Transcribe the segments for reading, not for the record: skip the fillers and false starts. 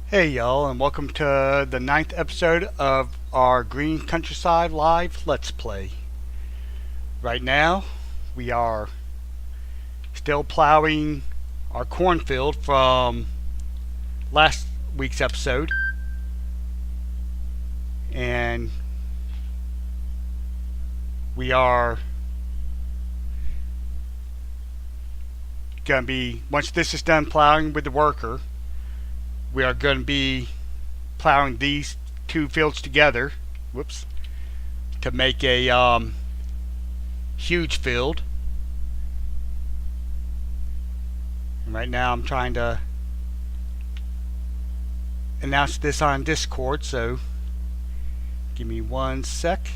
Hey y'all, and welcome to the ninth episode of our Green Countryside Live Let's Play. Right now, we are still plowing our cornfield from last week's episode, and we are going to be, once this is done plowing with the worker, we are going to be plowing these two fields together, to make a huge field. And right now I'm trying to announce this on Discord, so give me one sec.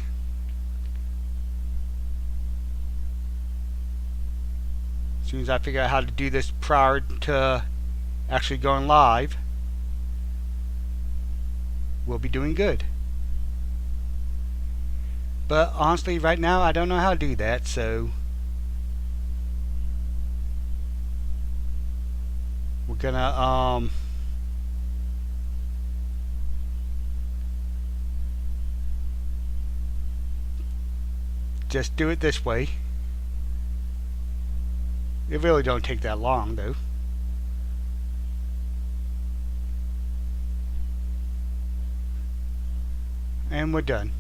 As soon as I figure out how to do this prior to actually going live, we'll be doing good. But honestly, right now I don't know how to do that, so we're gonna just do it this way. It really don't take that long though. And we're done.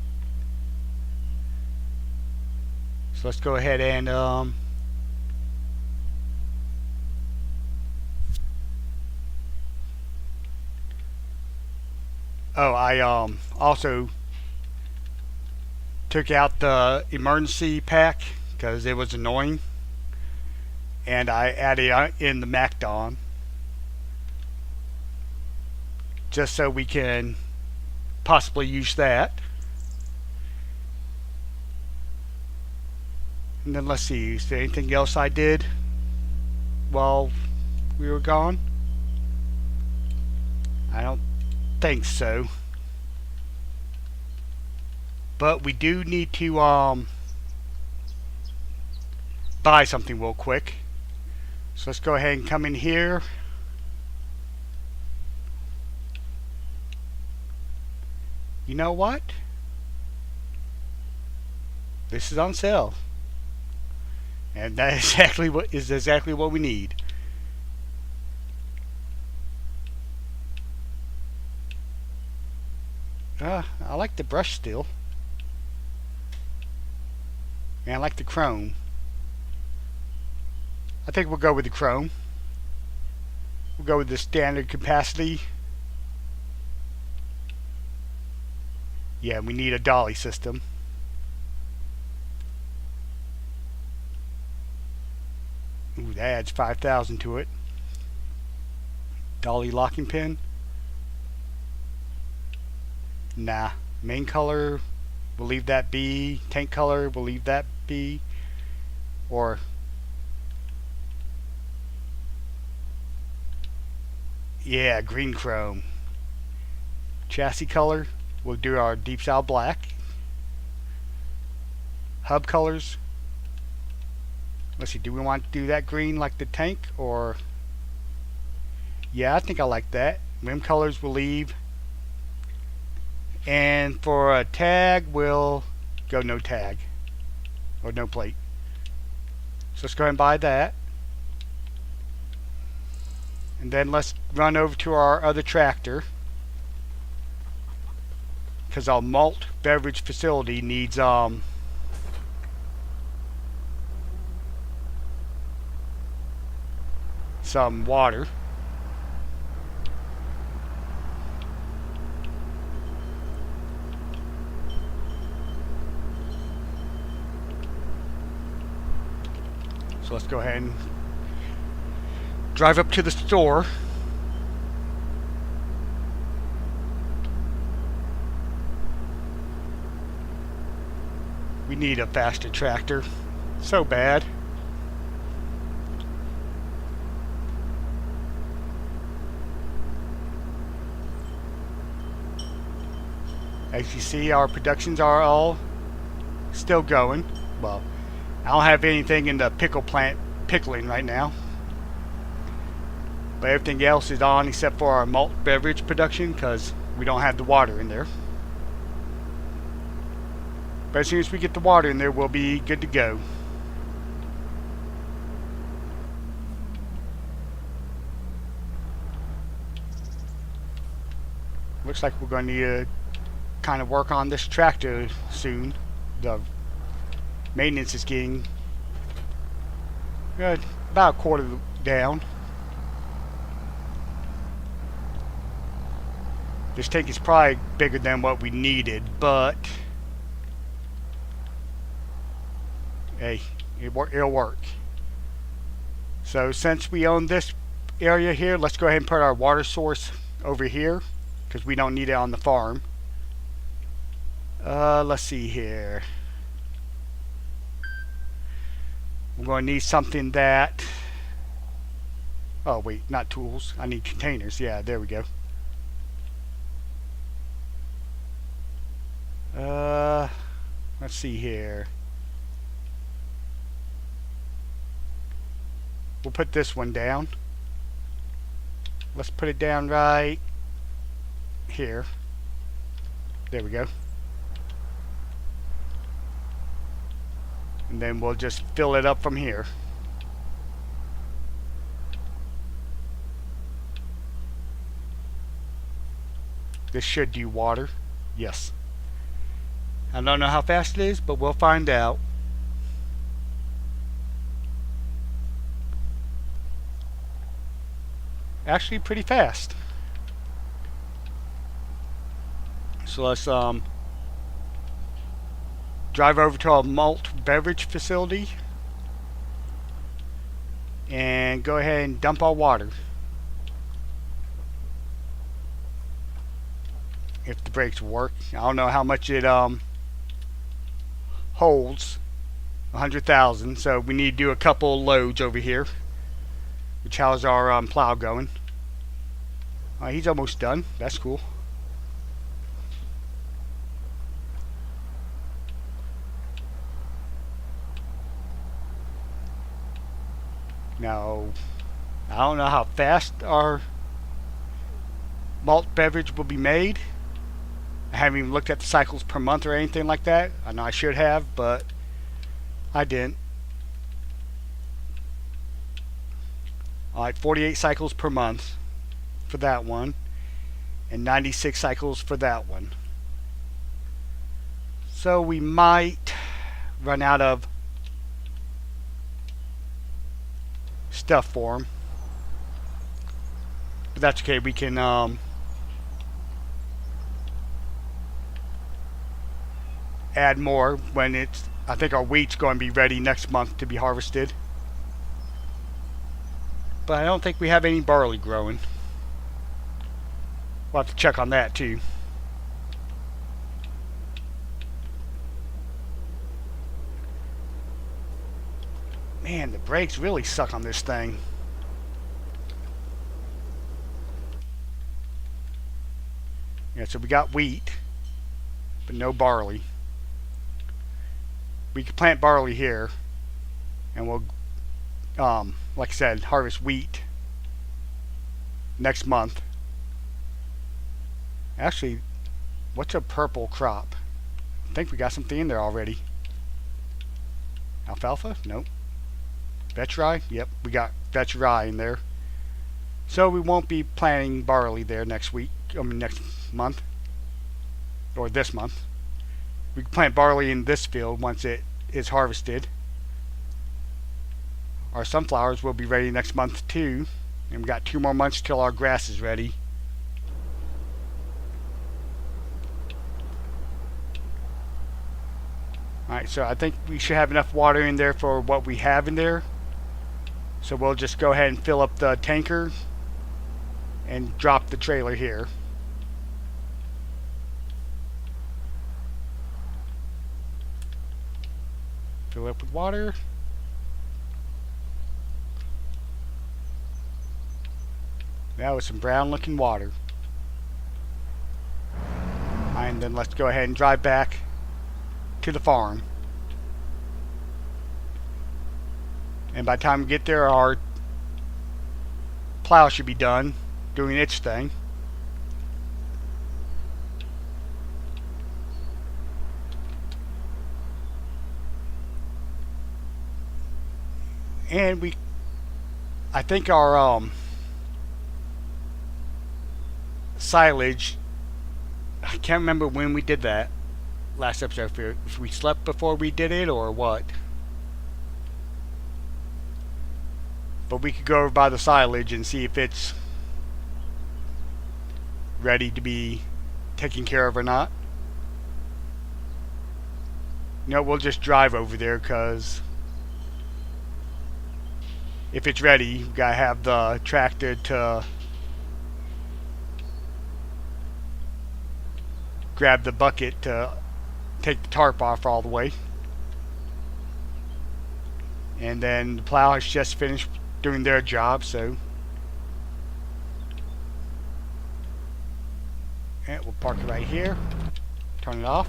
So let's go ahead and I also took out the emergency pack because it was annoying, and I added in the MacDon just so we can possibly use that. And then let's see, is there anything else I did while we were gone? I don't think so. But we do need to buy something real quick. So let's go ahead and come in here. You know what? This is on sale. And that is exactly what we need. I like the brush still. And I like the chrome. I think we'll go with the chrome. We'll go with the standard capacity. Yeah, we need a dolly system. Ooh, that adds 5,000 to it. Dolly locking pin. Nah. Main color, we'll leave that be. Tank color, we'll leave that be. Or yeah, green chrome. Chassis color, we'll do our deep style black. Hub colors, let's see, do we want to do that green like the tank, or yeah, I think I like that. Rim colors we'll leave. And for a tag, we'll go no tag. Or no plate. So let's go ahead and buy that. And then let's run over to our other tractor. Because our malt beverage facility needs some water. So let's go ahead and drive up to the store. We need a faster tractor. So bad. As you see, our productions are all still going. Well, I don't have anything in the pickle plant pickling right now. But everything else is on except for our malt beverage production because we don't have the water in there. But as soon as we get the water in there, we'll be good to go. Looks like we're going to need to kind of work on this tractor soon. The maintenance is getting about a quarter down. This tank is probably bigger than what we needed, but hey, it'll work. So since we own this area here, let's go ahead and put our water source over here because we don't need it on the farm. Let's see here. We're going to need something that... Oh wait, not tools. I need containers. Yeah, there we go. Let's see here. We'll put this one down. Let's put it down right here. There we go. And then we'll just fill it up from here. This should do water. Yes. I don't know how fast it is, but we'll find out. Actually pretty fast. So let's drive over to our malt beverage facility and go ahead and dump our water. If the brakes work. I don't know how much it holds. 100,000. So we need to do a couple loads over here, which how's our plow going. He's almost done. That's cool. Now, I don't know how fast our malt beverage will be made. I haven't even looked at the cycles per month or anything like that. I know I should have, but I didn't. Alright, 48 cycles per month for that one, and 96 cycles for that one. So we might run out of stuff for them, but that's okay. We can add more when it's, I think our wheat's going to be ready next month to be harvested, but I don't think we have any barley growing. We'll have to check on that too. Man, the brakes really suck on this thing. Yeah, so we got wheat, but no barley. We could plant barley here, and we'll, like I said, harvest wheat next month. Actually, what's a purple crop? I think we got something in there already. Alfalfa? Nope. Vetch rye? Yep, we got vetch rye in there. So we won't be planting barley there next week. I mean next month. Or this month. We can plant barley in this field once it is harvested. Our sunflowers will be ready next month too. And we've got 2 more months till our grass is ready. Alright, so I think we should have enough water in there for what we have in there. So we'll just go ahead and fill up the tanker and drop the trailer here. Fill it up with water. That was some brown looking water. And then let's go ahead and drive back to the farm. And by the time we get there, our plow should be done doing its thing. And I think our silage, I can't remember when we did that last episode, if we slept before we did it or what. But we could go over by the silage and see if it's ready to be taken care of or not. No, we'll just drive over there, because if it's ready, we gotta have the tractor to grab the bucket to take the tarp off all the way. And then the plow has just finished doing their job, so and we'll park it right here, turn it off.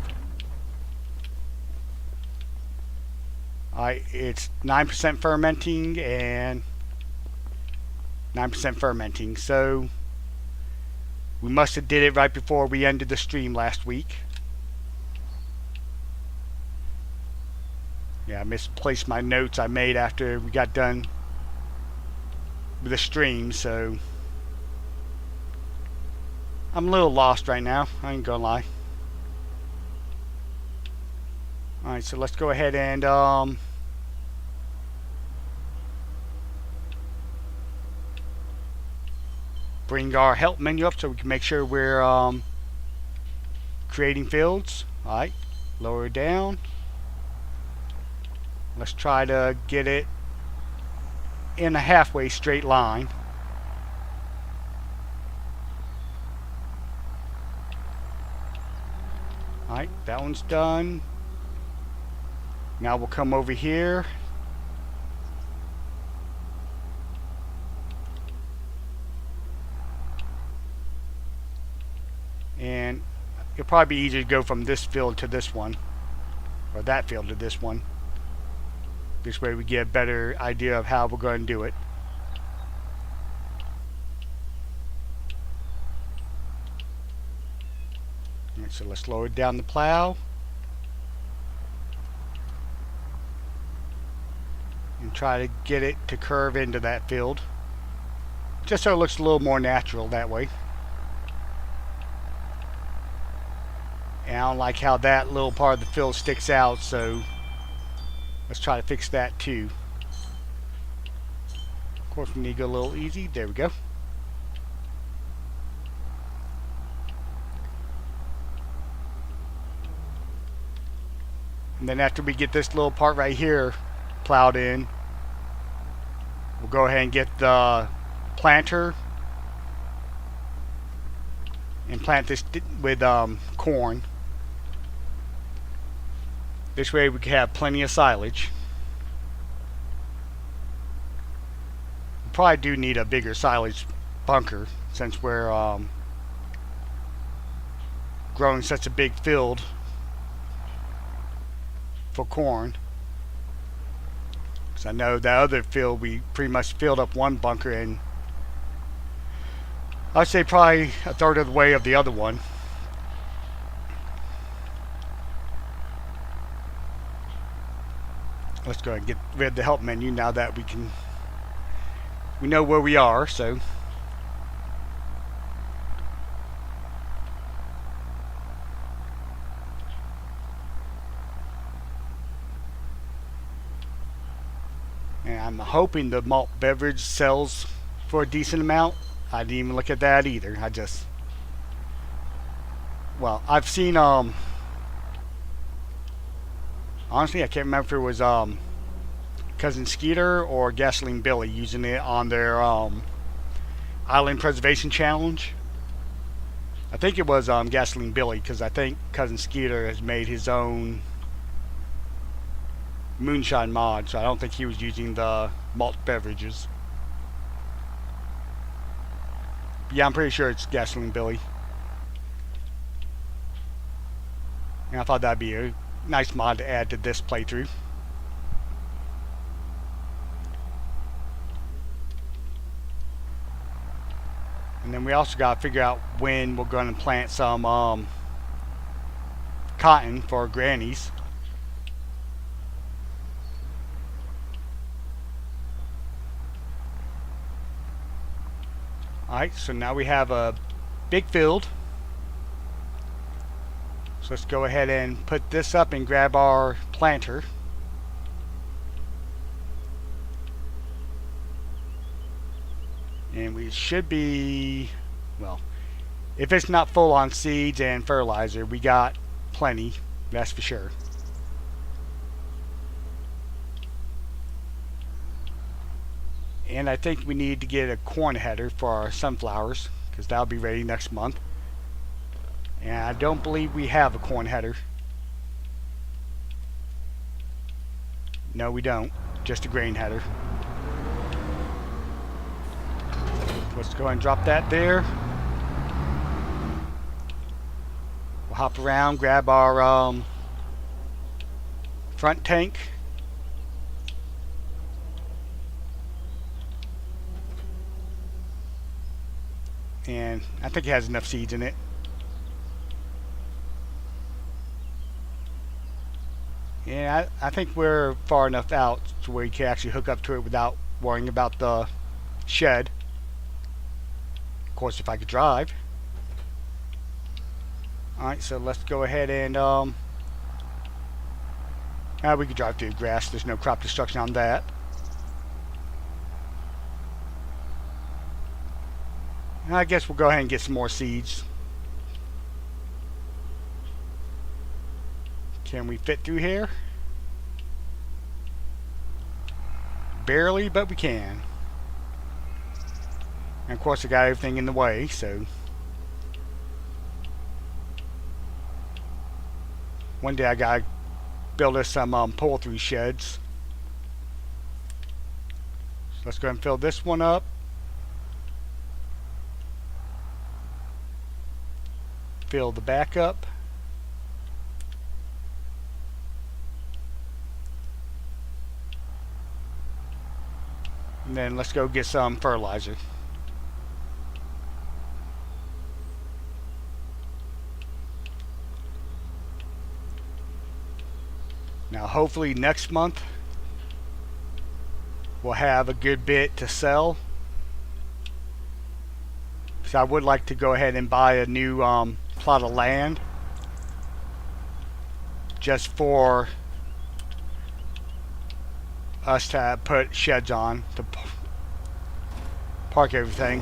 Alright, it's 9% fermenting and 9% fermenting, so we must have did it right before we ended the stream last week. Yeah, I misplaced my notes I made after we got done with the stream, so I'm a little lost right now, I ain't gonna lie. Alright, so let's go ahead and bring our help menu up so we can make sure we're creating fields. Alright, lower it down. Let's try to get it in a halfway straight line. Alright, that one's done. Now we'll come over here. And it'll probably be easier to go from this field to this one, or that field to this one. This way we get a better idea of how we're going to do it. Alright, so let's lower down the plow. And try to get it to curve into that field. Just so it looks a little more natural that way. And I don't like how that little part of the field sticks out, so let's try to fix that too. Of course we need to go a little easy. There we go. And then after we get this little part right here plowed in, we'll go ahead and get the planter and plant this with corn. This way we can have plenty of silage. We probably do need a bigger silage bunker since we're growing such a big field for corn. Because I know that other field we pretty much filled up one bunker, and I'd say probably a third of the way of the other one. Let's go ahead and get rid of the help menu now that we know where we are, so and I'm hoping the malt beverage sells for a decent amount. I didn't even look at that either. Well, I've seen honestly, I can't remember if it was Cousin Skeeter or Gasoline Billy using it on their Island Preservation Challenge. I think it was Gasoline Billy, because I think Cousin Skeeter has made his own moonshine mod, so I don't think he was using the malt beverages. Yeah, I'm pretty sure it's Gasoline Billy. And I thought that'd be a nice mod to add to this playthrough. And then we also got to figure out when we're going to plant some cotton for grannies. Alright, so now we have a big field. So let's go ahead and put this up and grab our planter. And we should be, well, if it's not full on seeds and fertilizer, we got plenty, that's for sure. And I think we need to get a corn header for our sunflowers, because that'll be ready next month. And I don't believe we have a corn header. No, we don't. Just a grain header. Let's go ahead and drop that there. We'll hop around, grab our front tank. And I think it has enough seeds in it. Yeah, I think we're far enough out to where you can actually hook up to it without worrying about the shed. Of course, if I could drive. Alright, so let's go ahead and we could drive through grass. There's no crop destruction on that. I guess we'll go ahead and get some more seeds. Can we fit through here? Barely, but we can. And of course I got everything in the way, so one day I gotta build us some pull-through sheds. So let's go ahead and fill this one up. Fill the back up. And then let's go get some fertilizer. Now hopefully next month we'll have a good bit to sell. So I would like to go ahead and buy a new plot of land just for us to put sheds on to park everything.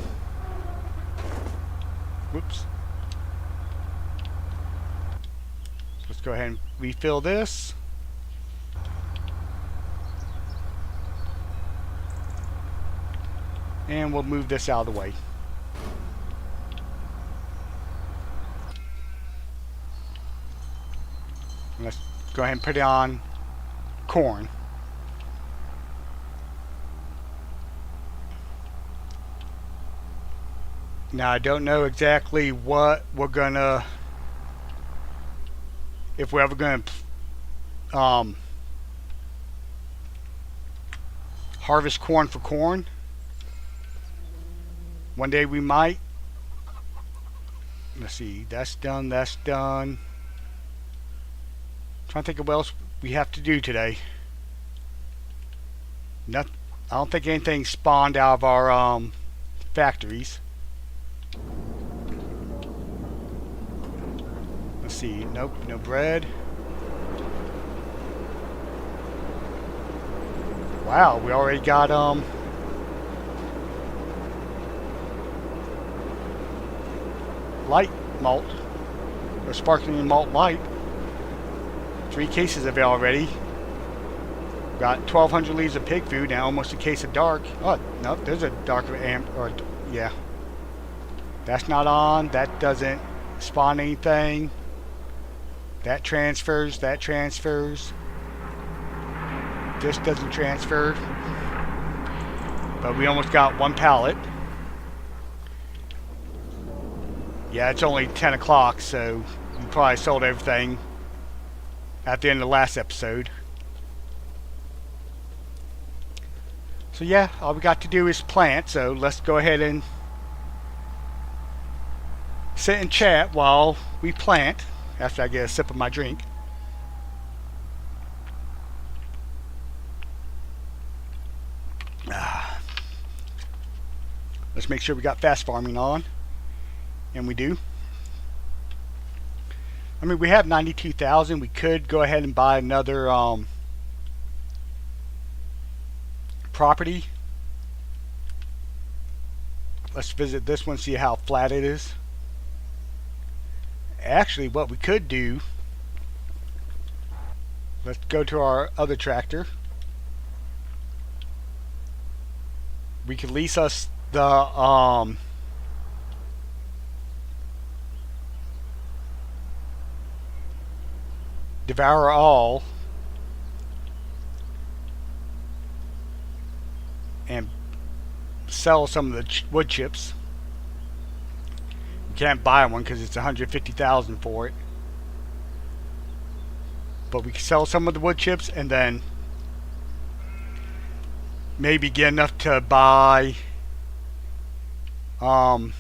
Whoops. So let's go ahead and refill this. And we'll move this out of the way. Let's go ahead and put it on corn. Now I don't know exactly what we're gonna, if we're ever gonna harvest corn for corn. One day we might. Let's see, that's done, that's done. Trying to think of what else we have to do today. I don't think anything spawned out of our factories. Let's see, nope, no bread. Wow, we already got light malt, or sparkling malt light. 3 cases of it already. Got 1,200 liters of pig food and almost a case of dark. Oh, no, there's a dark or yeah. That's not on. That doesn't spawn anything. That transfers. That transfers. This doesn't transfer. But we almost got 1 pallet. Yeah, it's only 10 o'clock, so we probably sold everything at the end of the last episode. So yeah, all we got to do is plant, so let's go ahead and sit and chat while we plant after I get a sip of my drink. Let's make sure we got fast farming on. And we do. I mean, we have 92,000. We could go ahead and buy another property. Let's visit this one, see how flat it is. Actually, what we could do, let's go to our other tractor. We could lease us the Devour All and sell some of the wood chips. You can't buy one because it's 150,000 for it, but we can sell some of the wood chips and then maybe get enough to buy Farmer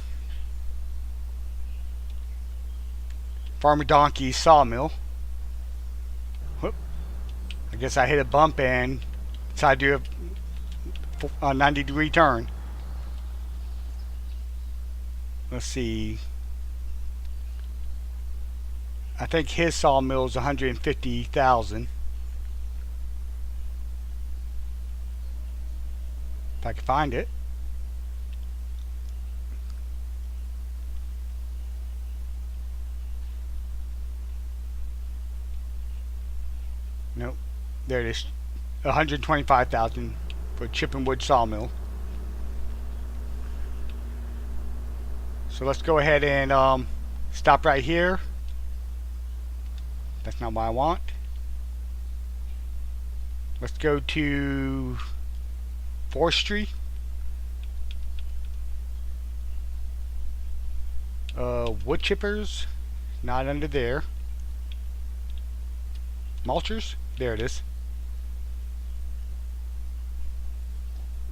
Donkey's sawmill. Whoop. I guess I hit a bump and decided to do a 90-degree turn. Let's see. I think his sawmill is 150,000. If I can find it. Nope. There it is. 125,000 for Chipping Wood sawmill. So let's go ahead and stop right here. That's not what I want. Let's go to forestry. Wood chippers, not under there. Mulchers, there it is.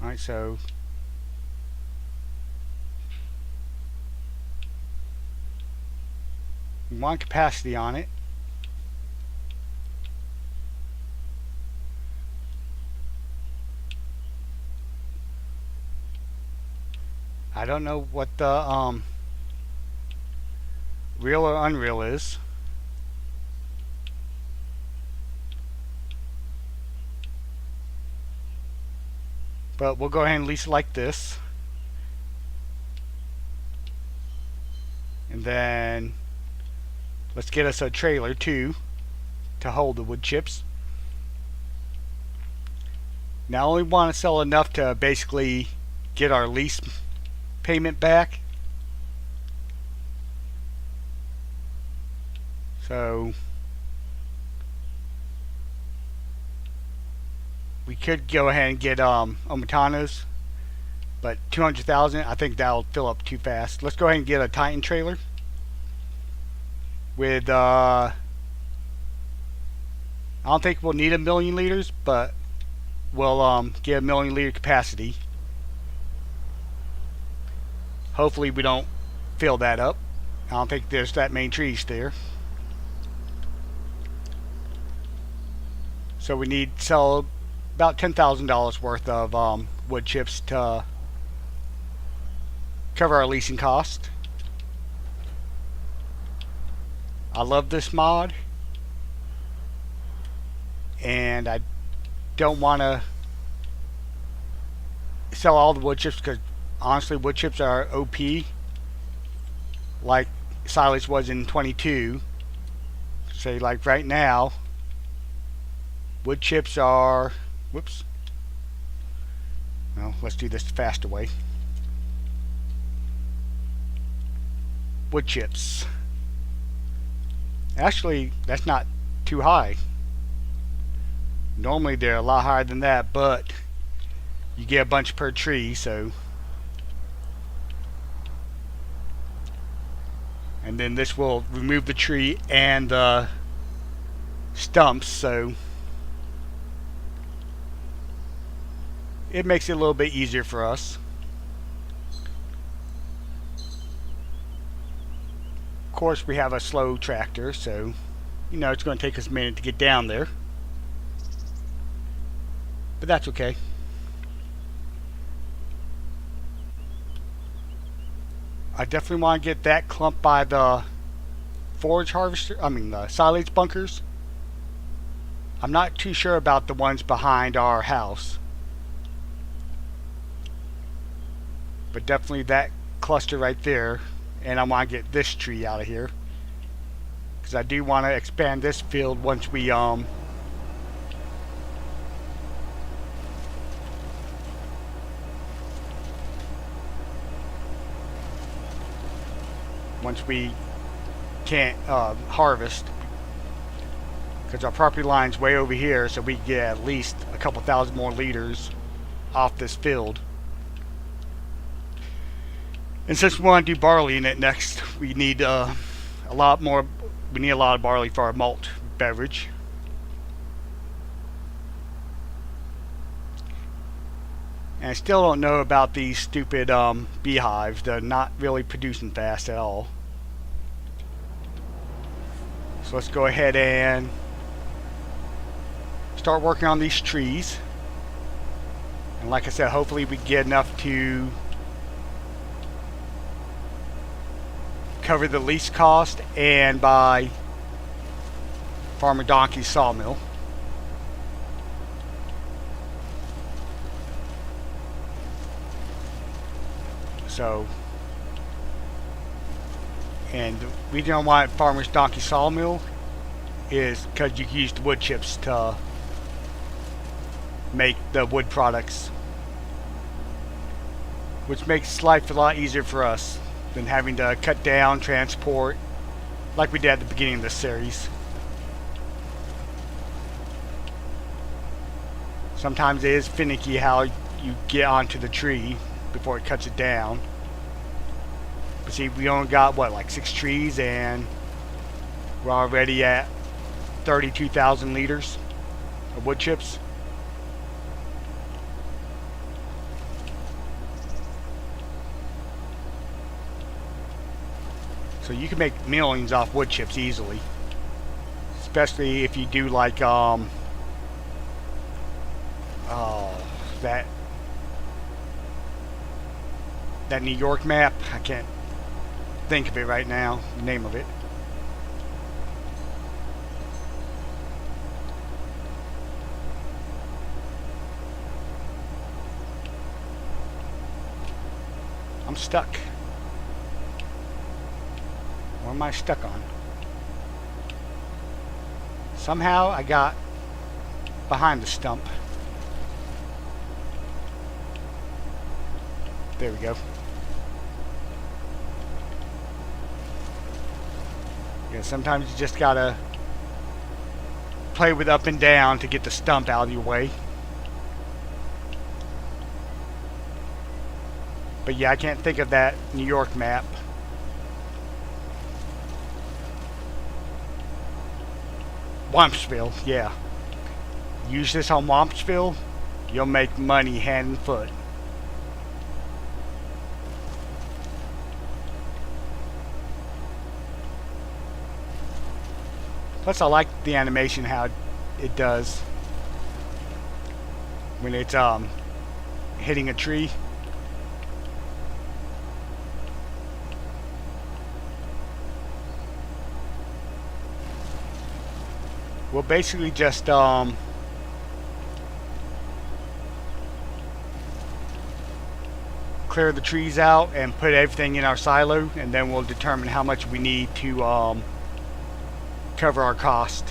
Alright, so we want capacity on it. I don't know what the real or unreal is. But we'll go ahead and lease it like this. And then let's get us a trailer too to hold the wood chips. Now I only want to sell enough to basically get our lease payment back. So we could go ahead and get Omatanas, but 200,000, I think that'll fill up too fast. Let's go ahead and get a Titan trailer with I don't think we'll need 1,000,000 liters, but we'll get 1,000,000 liter capacity. Hopefully we don't fill that up. I don't think there's that many trees there. So we need to sell about $10,000 worth of wood chips to cover our leasing cost. I love this mod, and I don't want to sell all the wood chips because honestly wood chips are OP like Silage was in 22. Say like right now wood chips are, whoops, well, let's do this the faster way. Wood chips, actually that's not too high. Normally they're a lot higher than that, but you get a bunch per tree, so. And then this will remove the tree and the stumps, so it makes it a little bit easier for us. course, we have a slow tractor, so you know it's going to take us a minute to get down there. But that's okay. I definitely want to get that clump by the forage harvester, the silage bunkers. I'm not too sure about the ones behind our house. But definitely that cluster right there. And I want to get this tree out of here. Because I do want to expand this field once we can't harvest, because our property line's way over here, so we get at least a couple thousand more liters off this field. And since we want to do barley in it next, we need a lot of barley for our malt beverage. And I still don't know about these stupid beehives. They're not really producing fast at all. So let's go ahead and start working on these trees. And like I said, hopefully we get enough to cover the lease cost and buy Farmer Donkey's sawmill. So, and the reason I want Farmer's Donkey sawmill is because you can use the wood chips to make the wood products, which makes life a lot easier for us than having to cut down, transport, like we did at the beginning of this series. Sometimes it is finicky how you get onto the tree before it cuts it down. But see, we only got what, like 6 trees, and we're already at 32,000 liters of wood chips. So you can make millions off wood chips easily, especially if you do like that New York map. I can't think of it right now, the name of it. I'm stuck. What am I stuck on? Somehow I got behind the stump. There we go. Yeah, sometimes you just gotta play with up and down to get the stump out of your way. But yeah, I can't think of that New York map. Wampsville, yeah. Use this on Wampsville, you'll make money hand and foot. Plus, I like the animation, how it does when it's hitting a tree. We'll basically just clear the trees out and put everything in our silo, and then we'll determine how much we need to cover our cost.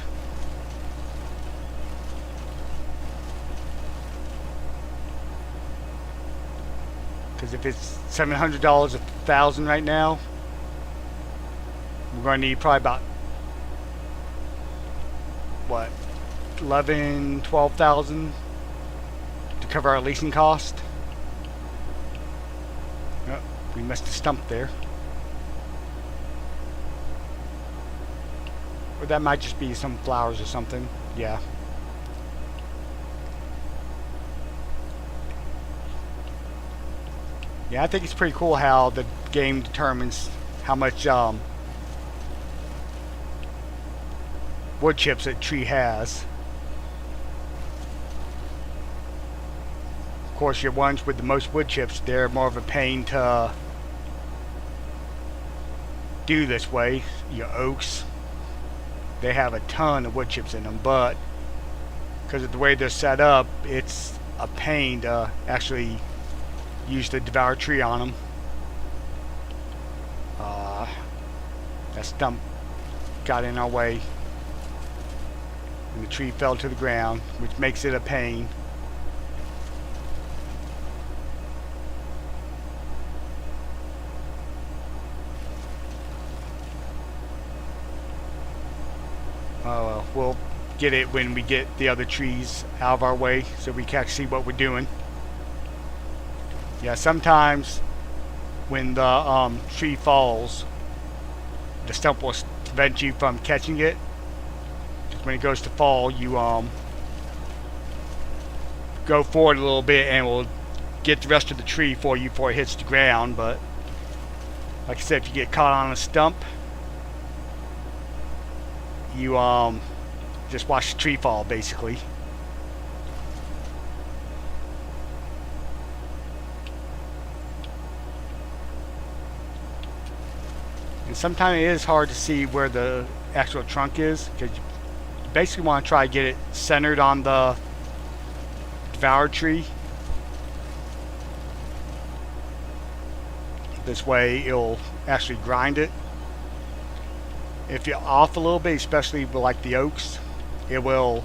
Because if it's $700 a thousand right now, we're going to need probably about what, 11, 12,000 to cover our leasing cost. Oh, we missed a stump there. Or that might just be some flowers or something. Yeah. Yeah, I think it's pretty cool how the game determines how much wood chips that tree has. Of course, your ones with the most wood chips, they're more of a pain to do this way. Your oaks, they have a ton of wood chips in them, but because of the way they're set up, it's a pain to actually use the devour tree on them. That stump got in our way and the tree fell to the ground, which makes it a pain. We'll get it when we get the other trees out of our way so we can see what we're doing. Yeah, sometimes when the tree falls, the stump will prevent you from catching it. Just when it goes to fall, you go forward a little bit and will get the rest of the tree for you before it hits the ground. But like I said, if you get caught on a stump, you just watch the tree fall basically. And sometimes it is hard to see where the actual trunk is, because you basically want to try to get it centered on the devoured tree. This way it'll actually grind it. If you're off a little bit, especially with like the oaks, it will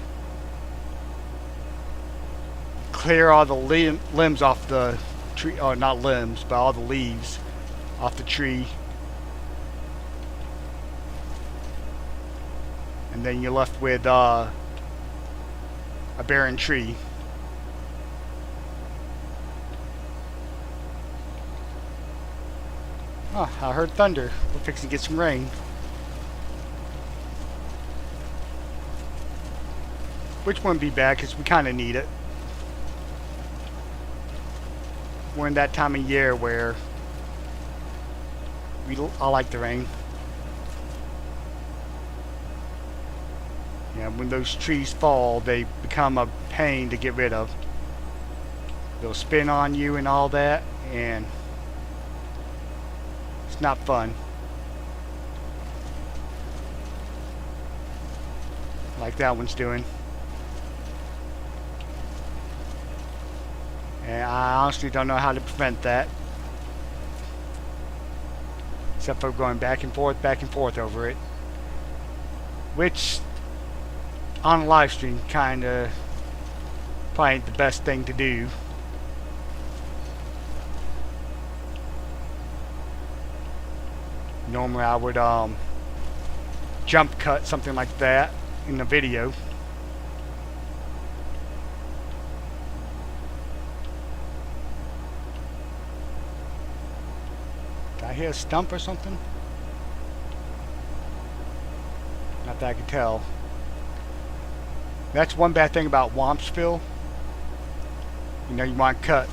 clear all the limbs off the tree, or not limbs, but all the leaves off the tree. And then you're left with a barren tree. Oh, I heard thunder. We're fixing to get some rain. Which wouldn't be bad because we kind of need it. We're in that time of year where I like the rain. Yeah, when those trees fall, they become a pain to get rid of. They'll spin on you and all that, and it's not fun. Like that one's doing. And I honestly don't know how to prevent that. Except for going back and forth over it. Which, on a live stream, kinda probably ain't the best thing to do. Normally I would jump cut something like that in the video. Did I hear a stump or something? Not that I could tell. That's one bad thing about Wompsville. You know, you want to cut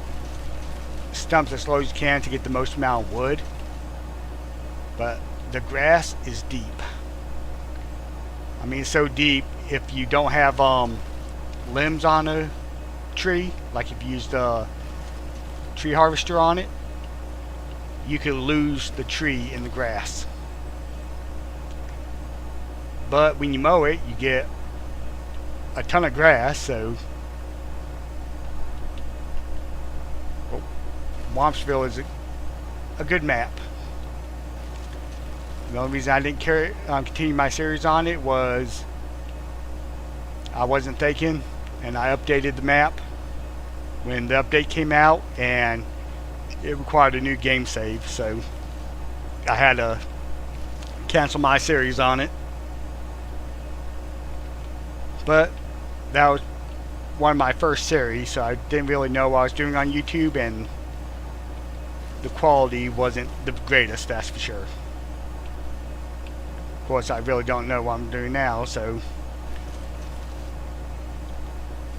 stumps as low as you can to get the most amount of wood. But the grass is deep. I mean, it's so deep, if you don't have limbs on a tree, like if you used a tree harvester on it, you could lose the tree in the grass. But when you mow it, you get a ton of grass, so Wompsville is a good map. The only reason I didn't continue my series on it was I wasn't thinking, and I updated the map when the update came out, and it required a new game save, so I had to cancel my series on it. But that was one of my first series, so I didn't really know what I was doing on YouTube, and the quality wasn't the greatest, that's for sure. Of course, I really don't know what I'm doing now, so.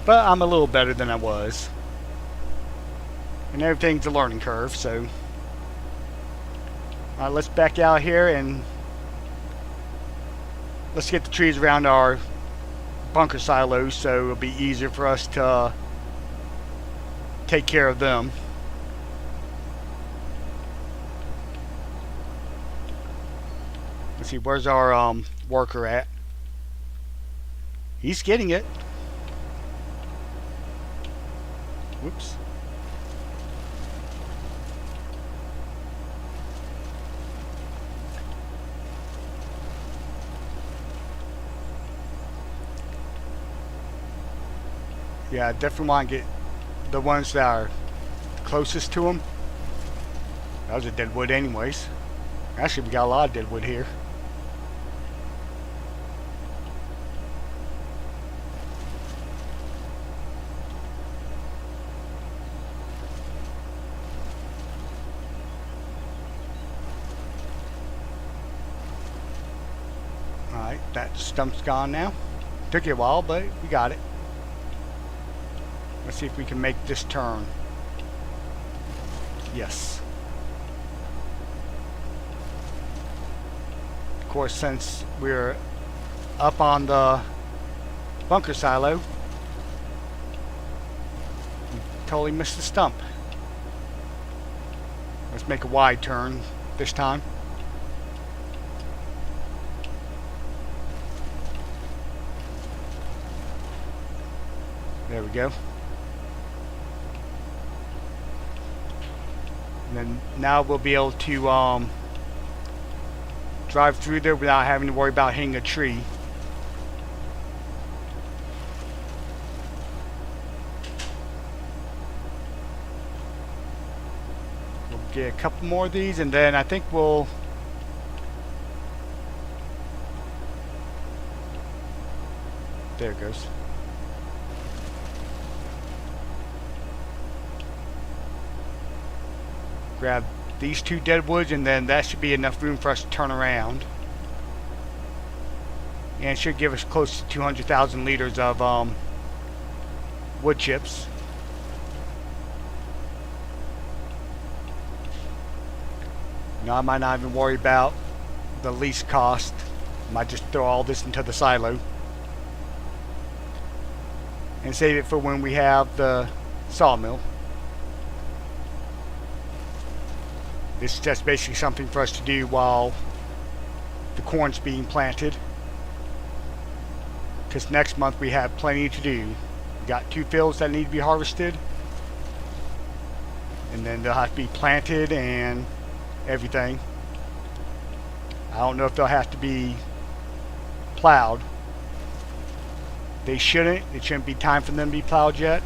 But I'm a little better than I was. And everything's a learning curve, so. Alright, let's back out here and let's get the trees around our bunker silos so it'll be easier for us to take care of them. Let's see, where's our worker at? He's getting it. Whoops. Yeah, I definitely want to get the ones that are closest to him. That was a dead wood anyways. Actually, we got a lot of dead wood here. Alright, that stump's gone now. Took you a while, but we got it. Let's see if we can make this turn. Yes. Of course, since we're up on the bunker silo, we totally missed the stump. Let's make a wide turn this time. There we go. And then now we'll be able to drive through there without having to worry about hitting a tree. We'll get a couple more of these and then I think we'll there it goes. Grab these two dead woods and then that should be enough room for us to turn around. And it should give us close to 200,000 liters of wood chips. Now I might not even worry about the least cost. I might just throw all this into the silo. And save it for when we have the sawmill. This is just basically something for us to do while the corn's being planted. Because next month we have plenty to do. We got 2 fields that need to be harvested. And then they'll have to be planted and everything. I don't know if they'll have to be plowed. They shouldn't. It shouldn't be time for them to be plowed yet.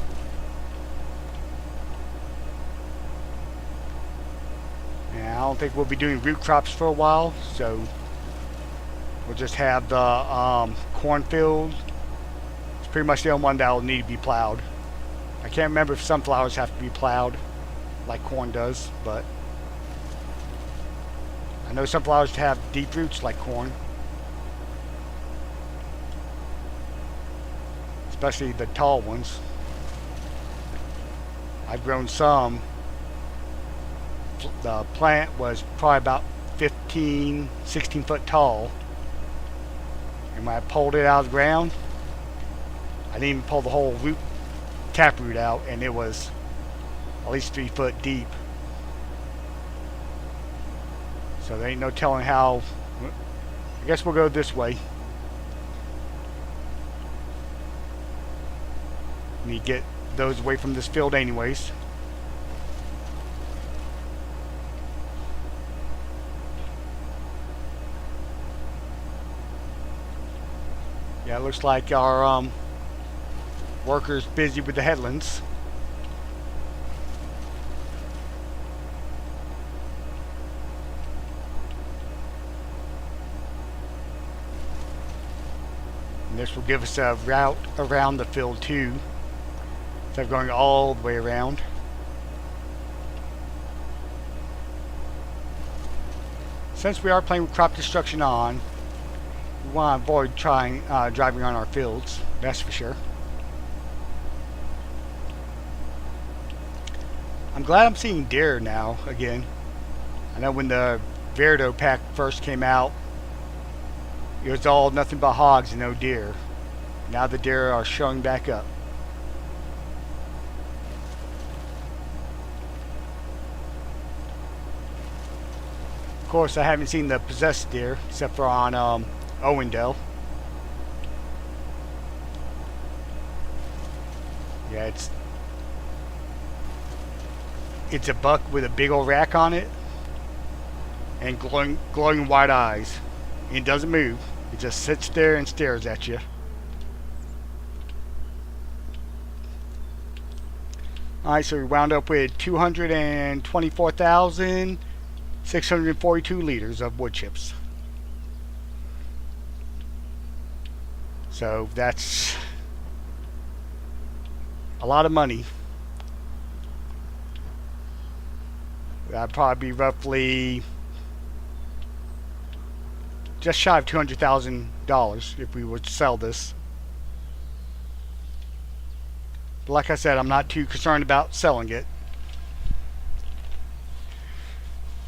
I don't think we'll be doing root crops for a while, so we'll just have the cornfield. It's pretty much the only one that will need to be plowed. I can't remember if sunflowers have to be plowed like corn does, but I know sunflowers have deep roots like corn. Especially the tall ones. I've grown some. The plant was probably about 15, 16 foot tall. And when I pulled it out of the ground, I didn't even pull the whole root, taproot out, and it was at least 3 foot deep. So there ain't no telling how. I guess we'll go this way. We get those away from this field anyways. Yeah, it looks like our workers busy with the headlands. And this will give us a route around the field too, instead of going all the way around. Since we are playing with crop destruction on, we want to avoid driving on our fields, that's for sure. I'm glad I'm seeing deer now again. I know when the Viridor pack first came out, It was all nothing but hogs and no deer. Now the deer are showing back up. Of course, I haven't seen the possessed deer except for on Owendale. Yeah, it's a buck with a big old rack on it and glowing white eyes. It doesn't move. It just sits there and stares at you. Alright, so we wound up with 224,642 liters of wood chips. So that's a lot of money. That'd probably be roughly just shy of $200,000 if we were to sell this. But like I said, I'm not too concerned about selling it,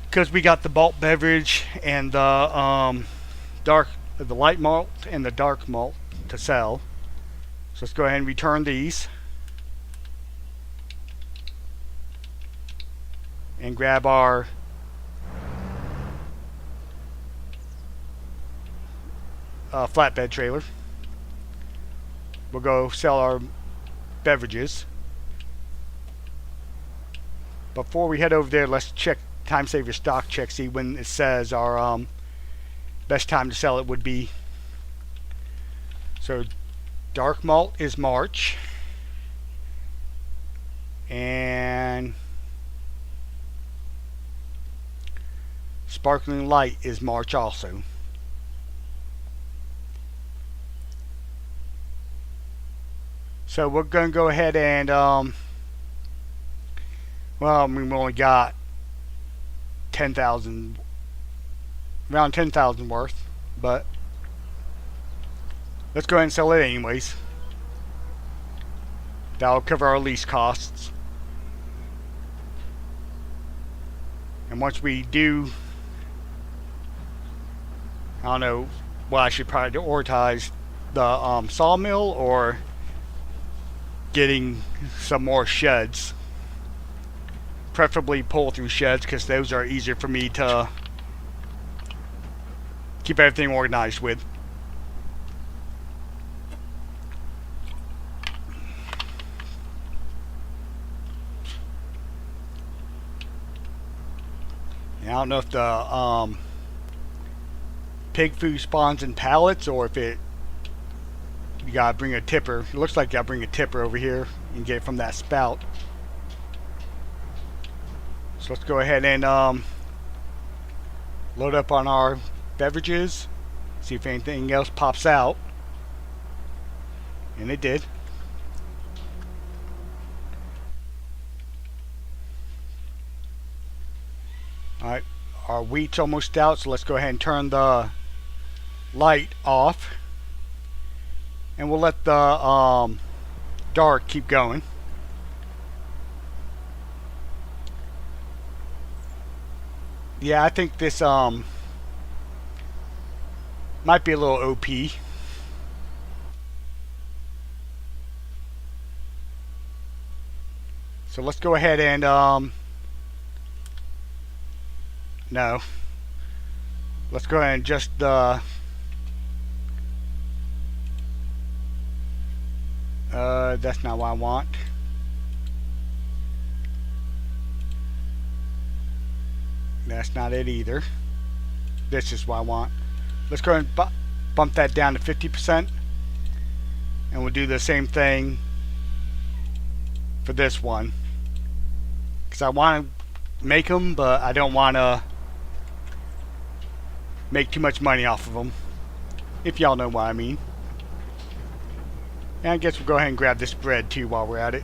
because we got the malt beverage and the light malt and the dark malt to sell. So let's go ahead and return these and grab our flatbed trailer. We'll go sell our beverages. Before we head over there, let's check time saver stock check, see when it says our best time to sell it would be. So dark malt is March, and sparkling light is March also. So we're going to go ahead and well, we've only got 10,000, around 10,000 worth, but let's go ahead and sell it anyways. That'll cover our lease costs. And once we do, I don't know, well, I should probably prioritize the sawmill or getting some more sheds, preferably pull through sheds, because those are easier for me to keep everything organized with. And I don't know if the pig food spawns in pallets or if you gotta bring a tipper. It looks like you gotta bring a tipper over here and get it from that spout. So let's go ahead and load up on our beverages, see if anything else pops out. And it did. Alright, our wheat's almost out, so let's go ahead and turn the light off. And we'll let the dark keep going. Yeah, I think this might be a little OP. So let's go ahead and no. Let's go ahead and just that's not what I want. That's not it either. This is what I want. Let's go ahead and bump that down to 50%, and we'll do the same thing for this one, because I want to make them, but I don't want to make too much money off of them, if y'all know what I mean. And I guess we'll go ahead and grab this bread too while we're at it.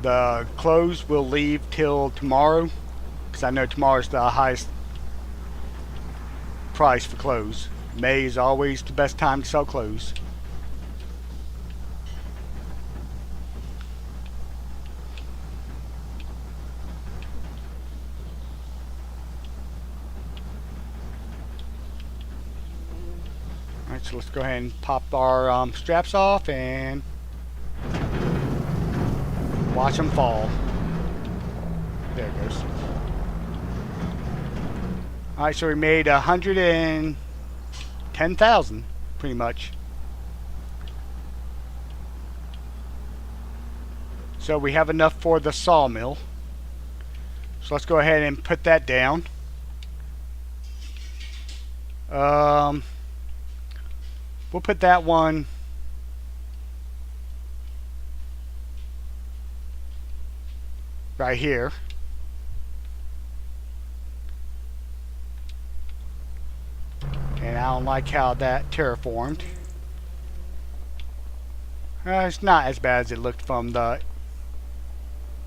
The clothes will leave till tomorrow, because I know tomorrow's the highest price for clothes. May is always the best time to sell clothes. Alright, so let's go ahead and pop our straps off and watch them fall. There it goes. Alright, so we made 110,000 pretty much. So we have enough for the sawmill. So let's go ahead and put that down. We'll put that one right here. And I don't like how that terraformed. It's not as bad as it looked from the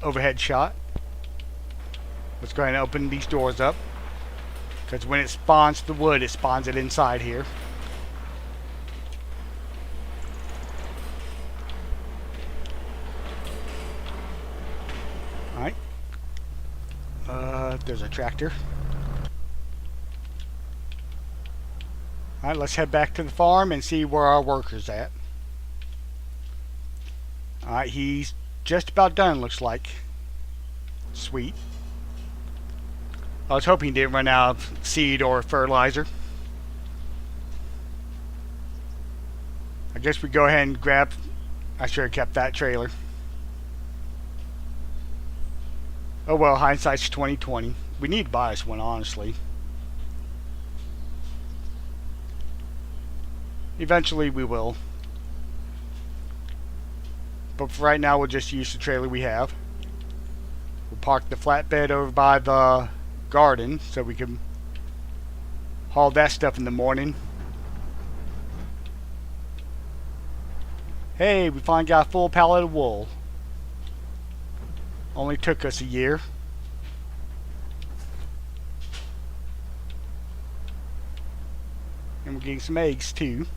overhead shot. Let's go ahead and open these doors up, because when it spawns the wood, it spawns it inside here. Alright. There's a tractor. Alright, let's head back to the farm and see where our worker's at. Alright, he's just about done, looks like. Sweet. I was hoping he didn't run out of seed or fertilizer. I guess we go ahead and grab... I should have kept that trailer. Oh well, hindsight's 20/20. We need to buy us one, honestly. Eventually we will. But for right now, we'll just use the trailer we have. We'll park the flatbed over by the garden so we can haul that stuff in the morning. Hey, we finally got a full pallet of wool. Only took us a year. And we're getting some eggs too.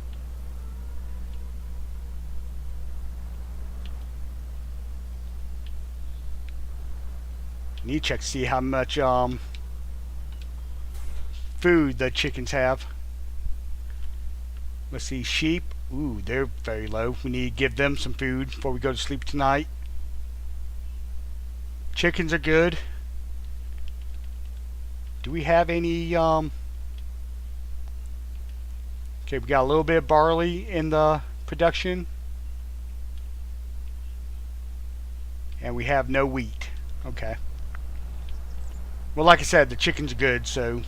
Need to check to see how much food the chickens have. Let's see, sheep. Ooh, they're very low. We need to give them some food before we go to sleep tonight. Chickens are good. Do we have any okay, we got a little bit of barley in the production. And we have no wheat. Okay. Well, like I said, the chickens are good, so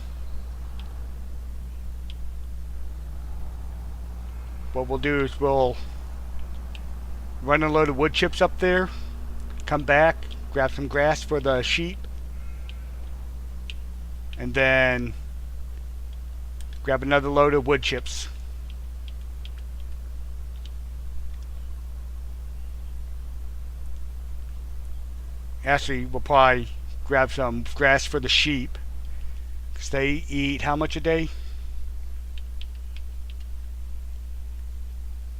what we'll do is we'll run a load of wood chips up there, come back, grab some grass for the sheep, and then grab another load of wood chips. Actually, we'll probably grab some grass for the sheep, because they eat how much a day?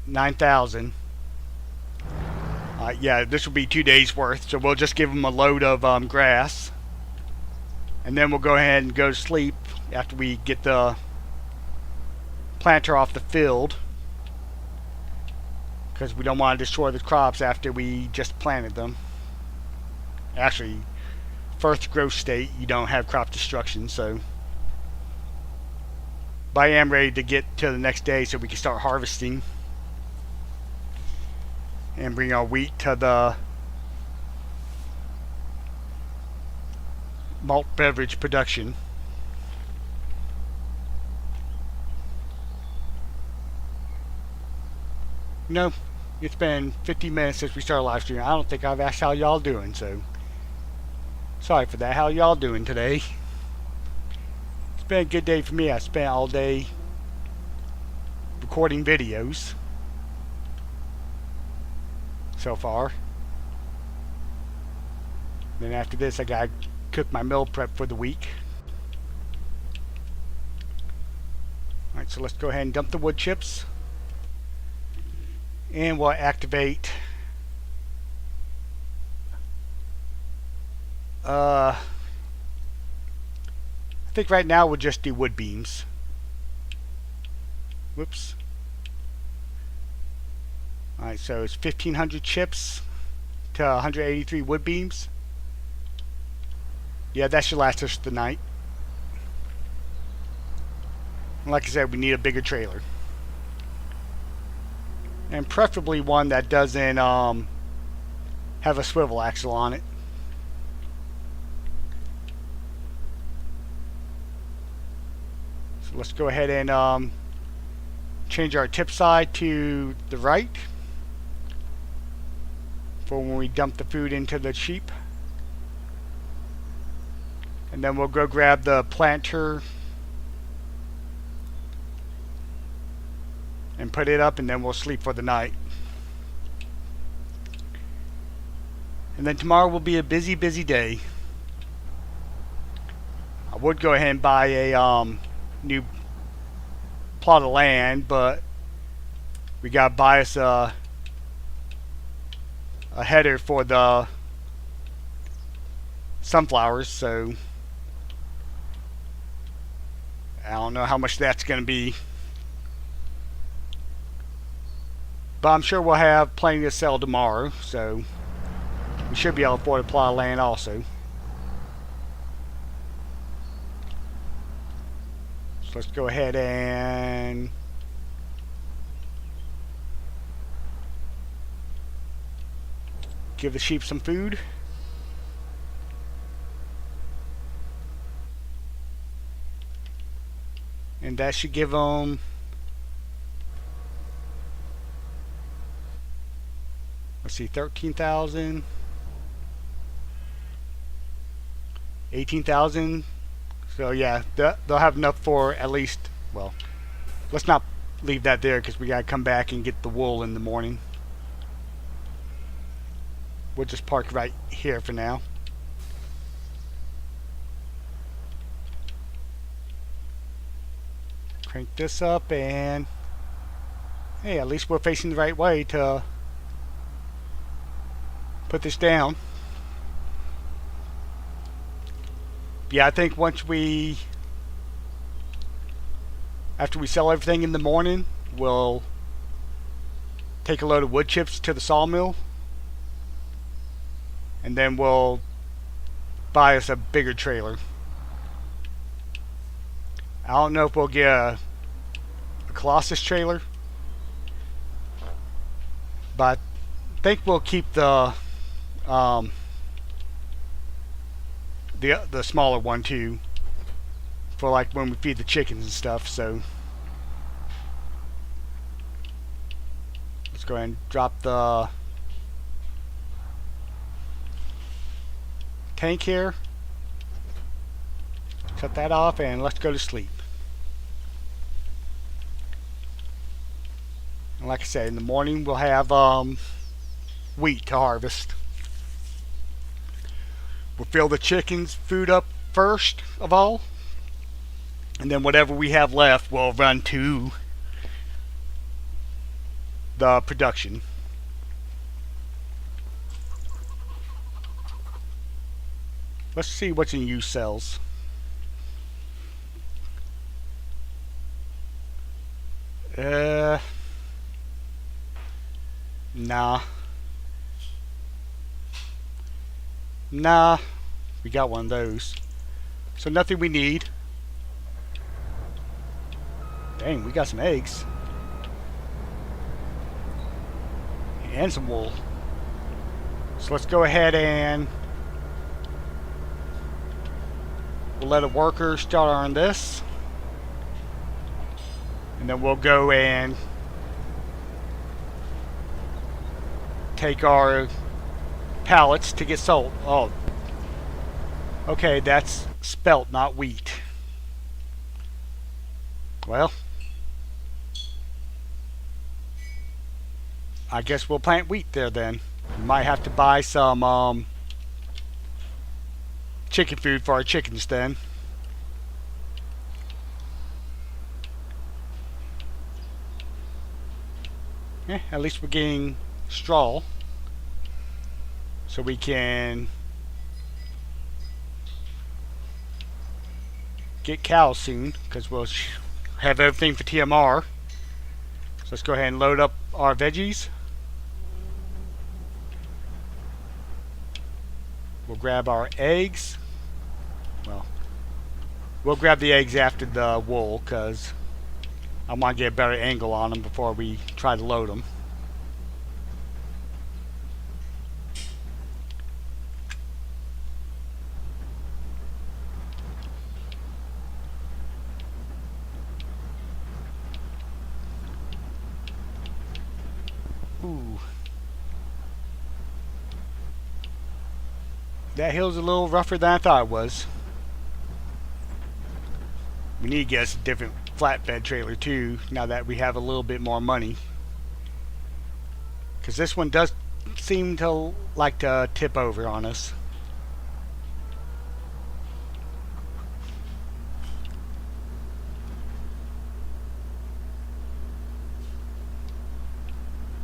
9,000. Yeah, this will be 2 days worth, so we'll just give them a load of grass, and then we'll go ahead and go to sleep after we get the planter off the field, because we don't want to destroy the crops after we just planted them. Actually, first growth state, you don't have crop destruction, so. But I am ready to get to the next day so we can start harvesting and bring our wheat to the malt beverage production. You know, it's been 50 minutes since we started live streaming. I don't think I've asked how y'all doing, so sorry for that. How y'all doing today? It's been a good day for me. I spent all day recording videos so far. Then after this, I gotta cook my meal prep for the week. Alright, so let's go ahead and dump the wood chips. And we'll activate I think right now we'll just do wood beams. Whoops. Alright, so it's 1,500 chips to 183 wood beams. Yeah, that should last us the night. Like I said, we need a bigger trailer. And preferably one that doesn't have a swivel axle on it. So let's go ahead and change our tip side to the right for when we dump the food into the sheep. And then we'll go grab the planter and put it up, and then we'll sleep for the night. And then tomorrow will be a busy, busy day. I would go ahead and buy a new plot of land, but we gotta buy us a header for the sunflowers, so I don't know how much that's gonna be. But I'm sure we'll have plenty to sell tomorrow, so we should be able to afford a plot of land also. So let's go ahead and give the sheep some food. And that should give them let's see, 13,000, 18,000. So yeah, they'll have enough for at least, well, let's not leave that there because we gotta come back and get the wool in the morning. We'll just park right here for now. Crank this up, and hey, at least we're facing the right way to put this down. Yeah, I think once after we sell everything in the morning, we'll take a load of wood chips to the sawmill, and then we'll buy us a bigger trailer. I don't know if we'll get a Colossus trailer, but I think we'll keep the smaller one too, for like when we feed the chickens and stuff. So let's go ahead and drop the tank here, shut that off, and let's go to sleep. And like I said, in the morning we'll have wheat to harvest. We'll fill the chickens' food up first of all, and then whatever we have left we'll run to the production. Let's see what's in used cells. Nah, we got one of those. So nothing we need. Dang, we got some eggs. And some wool. So let's go ahead and we'll let a worker start on this. And then we'll go and take our pallets to get sold. Oh, okay, that's spelt, not wheat. Well, I guess we'll plant wheat there then. We might have to buy some chicken food for our chickens then. Yeah, at least we're getting straw, so we can get cows soon, because we'll have everything for TMR. So let's go ahead and load up our veggies. We'll grab our eggs. Well, we'll grab the eggs after the wool because I want to get a better angle on them before we try to load them. Ooh. That hill's a little rougher than I thought it was. We need to get us a different flatbed trailer too, now that we have a little bit more money. Because this one does seem to like to tip over on us.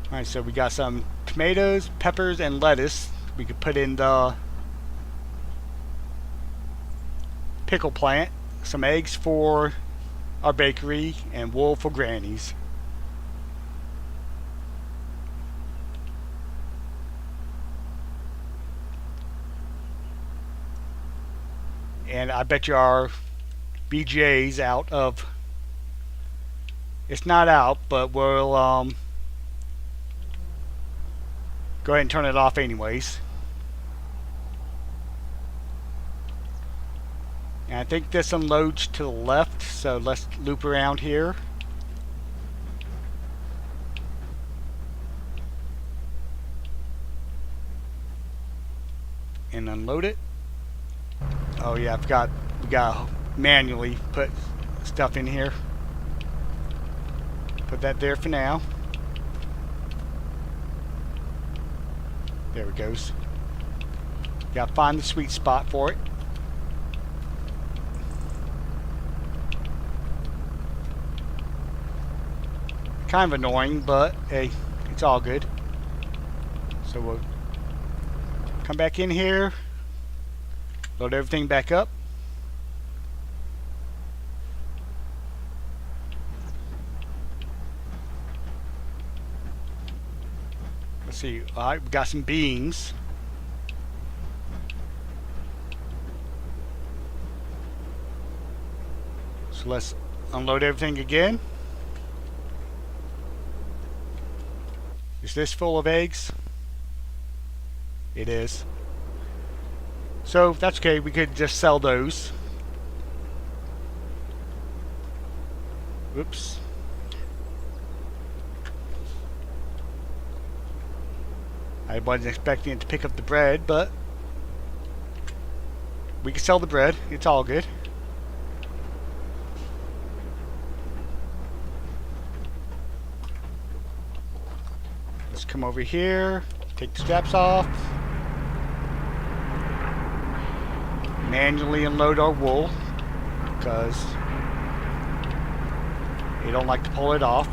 Alright, so we got some tomatoes, peppers, and lettuce. We could put in the pickle plant, some eggs for our bakery, and wool for Granny's. And I bet you our BJ's out of... It's not out, but we'll go ahead and turn it off anyways. And I think this unloads to the left, so let's loop around here. And unload it. Oh yeah, I forgot we gotta manually put stuff in here. Put that there for now. There it goes. Gotta find the sweet spot for it. Kind of annoying, but hey, it's all good. So we'll come back in here, load everything back up. Let's see. Alright, we got some beans. So let's unload everything again. Is this full of eggs? It is. So that's okay, we could just sell those. Oops. I wasn't expecting it to pick up the bread, but we can sell the bread. It's all good. Let's come over here, take the straps off, manually unload our wool because they don't like to pull it off.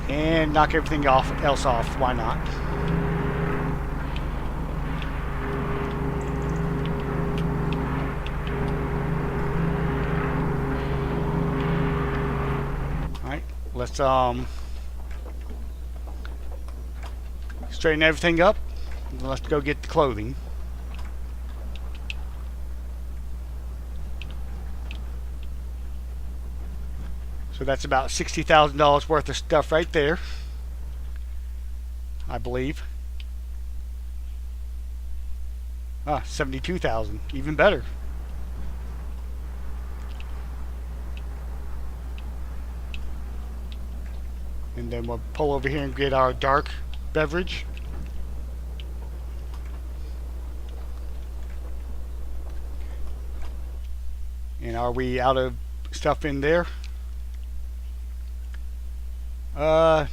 And knock everything else off. Why not? Alright, let's straighten everything up. Let's go get the clothing. So that's about $60,000 worth of stuff right there, I believe. 72,000, even better. And then we'll pull over here and get our dark beverage. And are we out of stuff in there?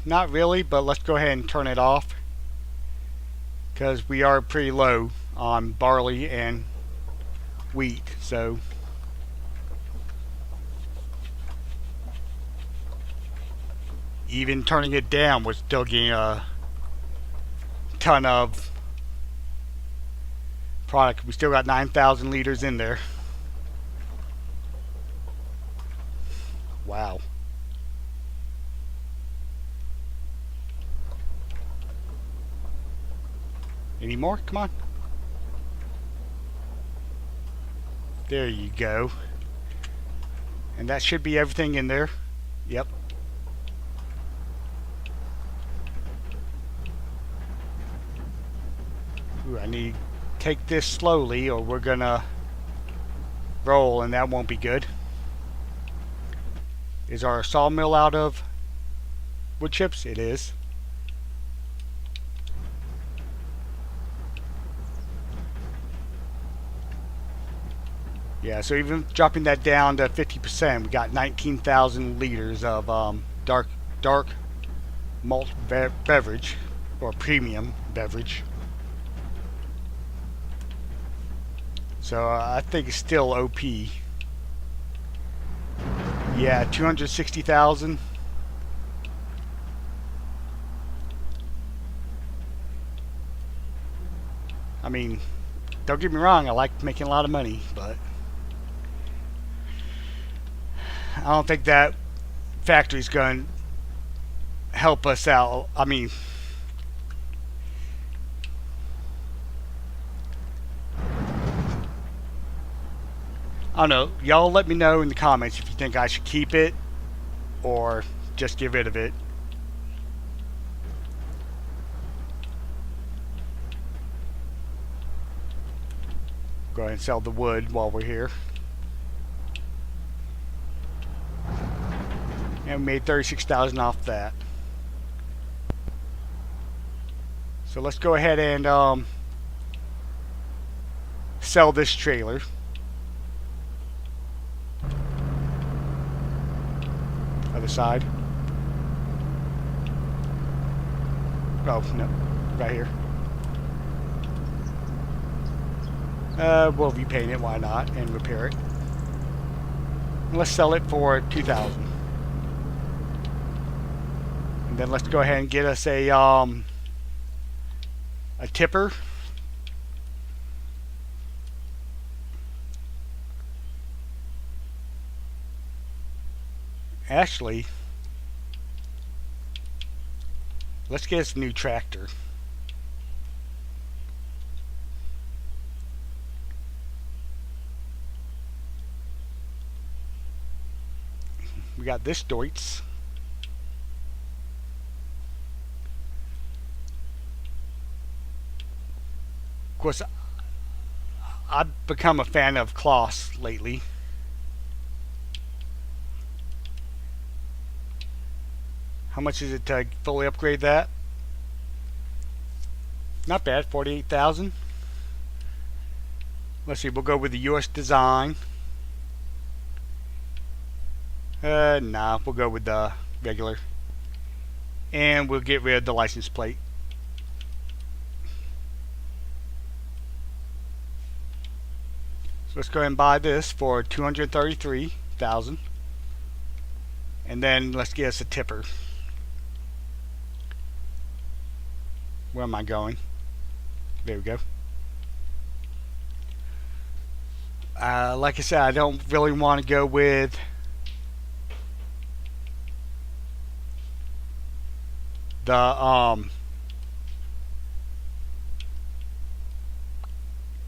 Not really, but let's go ahead and turn it off because we are pretty low on barley and wheat, so even turning it down we're still getting a ton of product. We still got 9,000 liters in there. Wow. Any more? Come on. There you go. And that should be everything in there. Yep. Ooh, I need to take this slowly or we're gonna roll and that won't be good. Is our sawmill out of wood chips? It is. Yeah, so even dropping that down to 50%, we got 19,000 liters of dark malt beverage or premium beverage. So I think it's still OP. Yeah, 260,000. I mean, don't get me wrong, I like making a lot of money, but I don't think that factory's going to help us out. I mean, I don't know. Y'all let me know in the comments if you think I should keep it or just get rid of it. Go ahead and sell the wood while we're here. And we made 36,000 off that. So let's go ahead and sell this trailer. Other side. Oh, no. Right here. We'll repaint it, why not, and repair it. Let's sell it for 2,000. And then let's go ahead and get us a tipper. Actually, let's get us a new tractor. We got this Deutz. Of course, I've become a fan of Kloss lately. How much is it to fully upgrade that? Not bad, 48,000. Let's see, we'll go with the US design. Nah, we'll go with the regular. And we'll get rid of the license plate. So let's go ahead and buy this for 233,000. And then let's get us a tipper. Where am I going? There we go. Like I said, I don't really want to go with the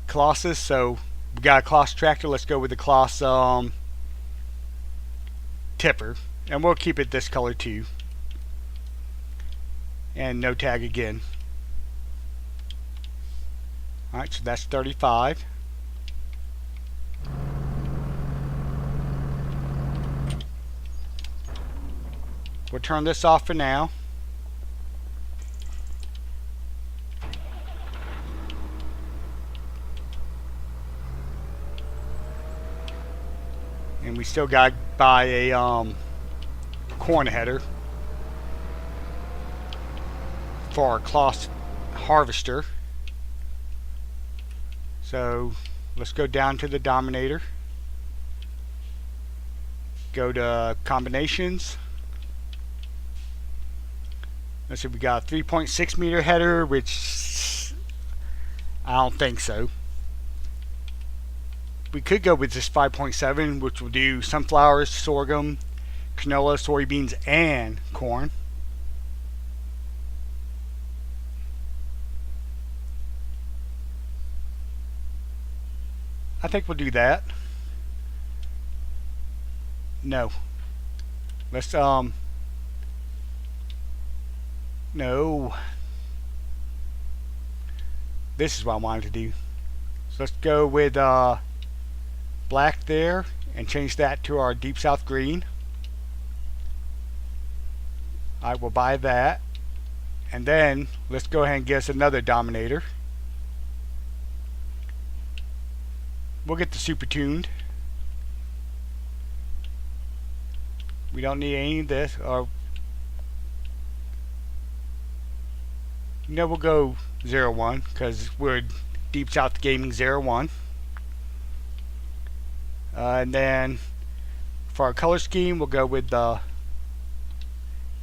Colossus, so we got a Kloss tractor. Let's go with the Kloss tipper, and we'll keep it this color too, and no tag again. Alright, so that's 35. We'll turn this off for now. And we still got to buy a corn header for our Kloss harvester. So let's go down to the Dominator. Go to combinations. Let's see, we got a 3.6 meter header, which I don't think so. We could go with this 5.7, which will do sunflowers, sorghum, canola, soybeans, and corn. I think we'll do that. No. Let's, no. This is what I wanted to do. So let's go with, black there and change that to our Deep South green. I will buy that. And then let's go ahead and get us another Dominator. We'll get the super tuned. We don't need any of this. Or we'll go 01 because we're Deep South Gaming 01. And then for our color scheme, we'll go with the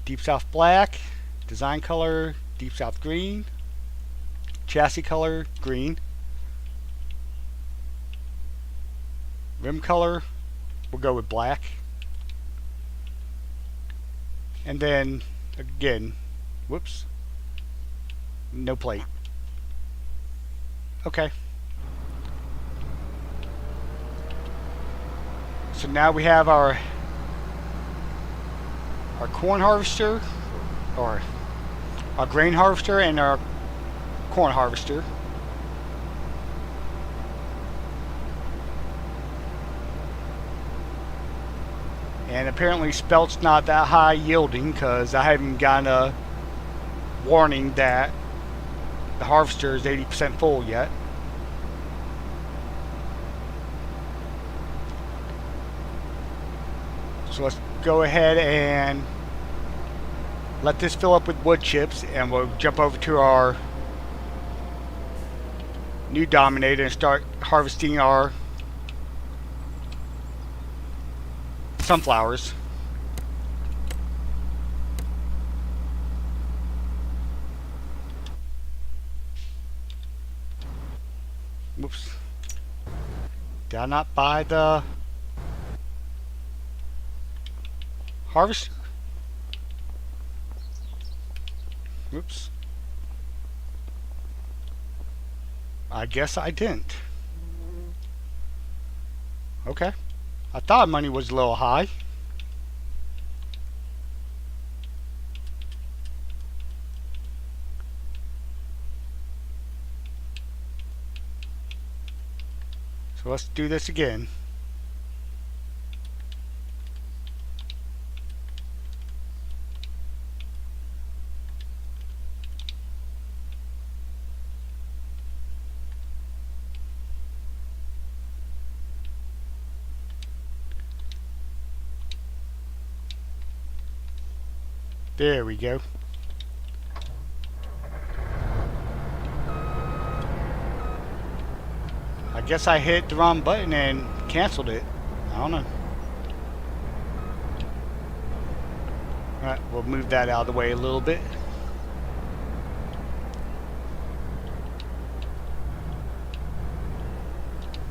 Deep South black, design color Deep South green, chassis color green, rim color we'll go with black, and then again, whoops, no plate. Okay. So now we have our corn harvester, or our grain harvester, and our corn harvester. And apparently Spelt's not that high yielding because I haven't gotten a warning that the harvester is 80% full yet. So let's go ahead and let this fill up with wood chips, and we'll jump over to our new Dominator and start harvesting our sunflowers. Whoops. Did I not buy the harvester? Whoops. I guess I didn't. Okay. I thought money was a little high. So let's do this again. There we go. I guess I hit the wrong button and canceled it. I don't know. Alright, we'll move that out of the way a little bit.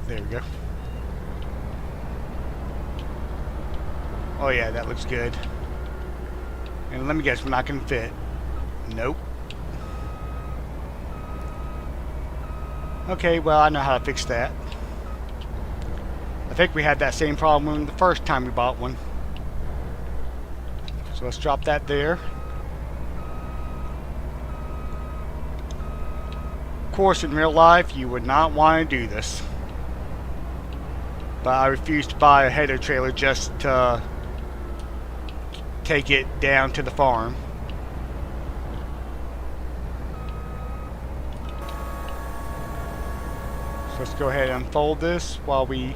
There we go. Oh yeah, that looks good. And let me guess, we're not going to fit. Nope. Okay, well, I know how to fix that. I think we had that same problem the first time we bought one. So let's drop that there. Of course, in real life, you would not want to do this. But I refuse to buy a header trailer just to take it down to the farm. So let's go ahead and unfold this while we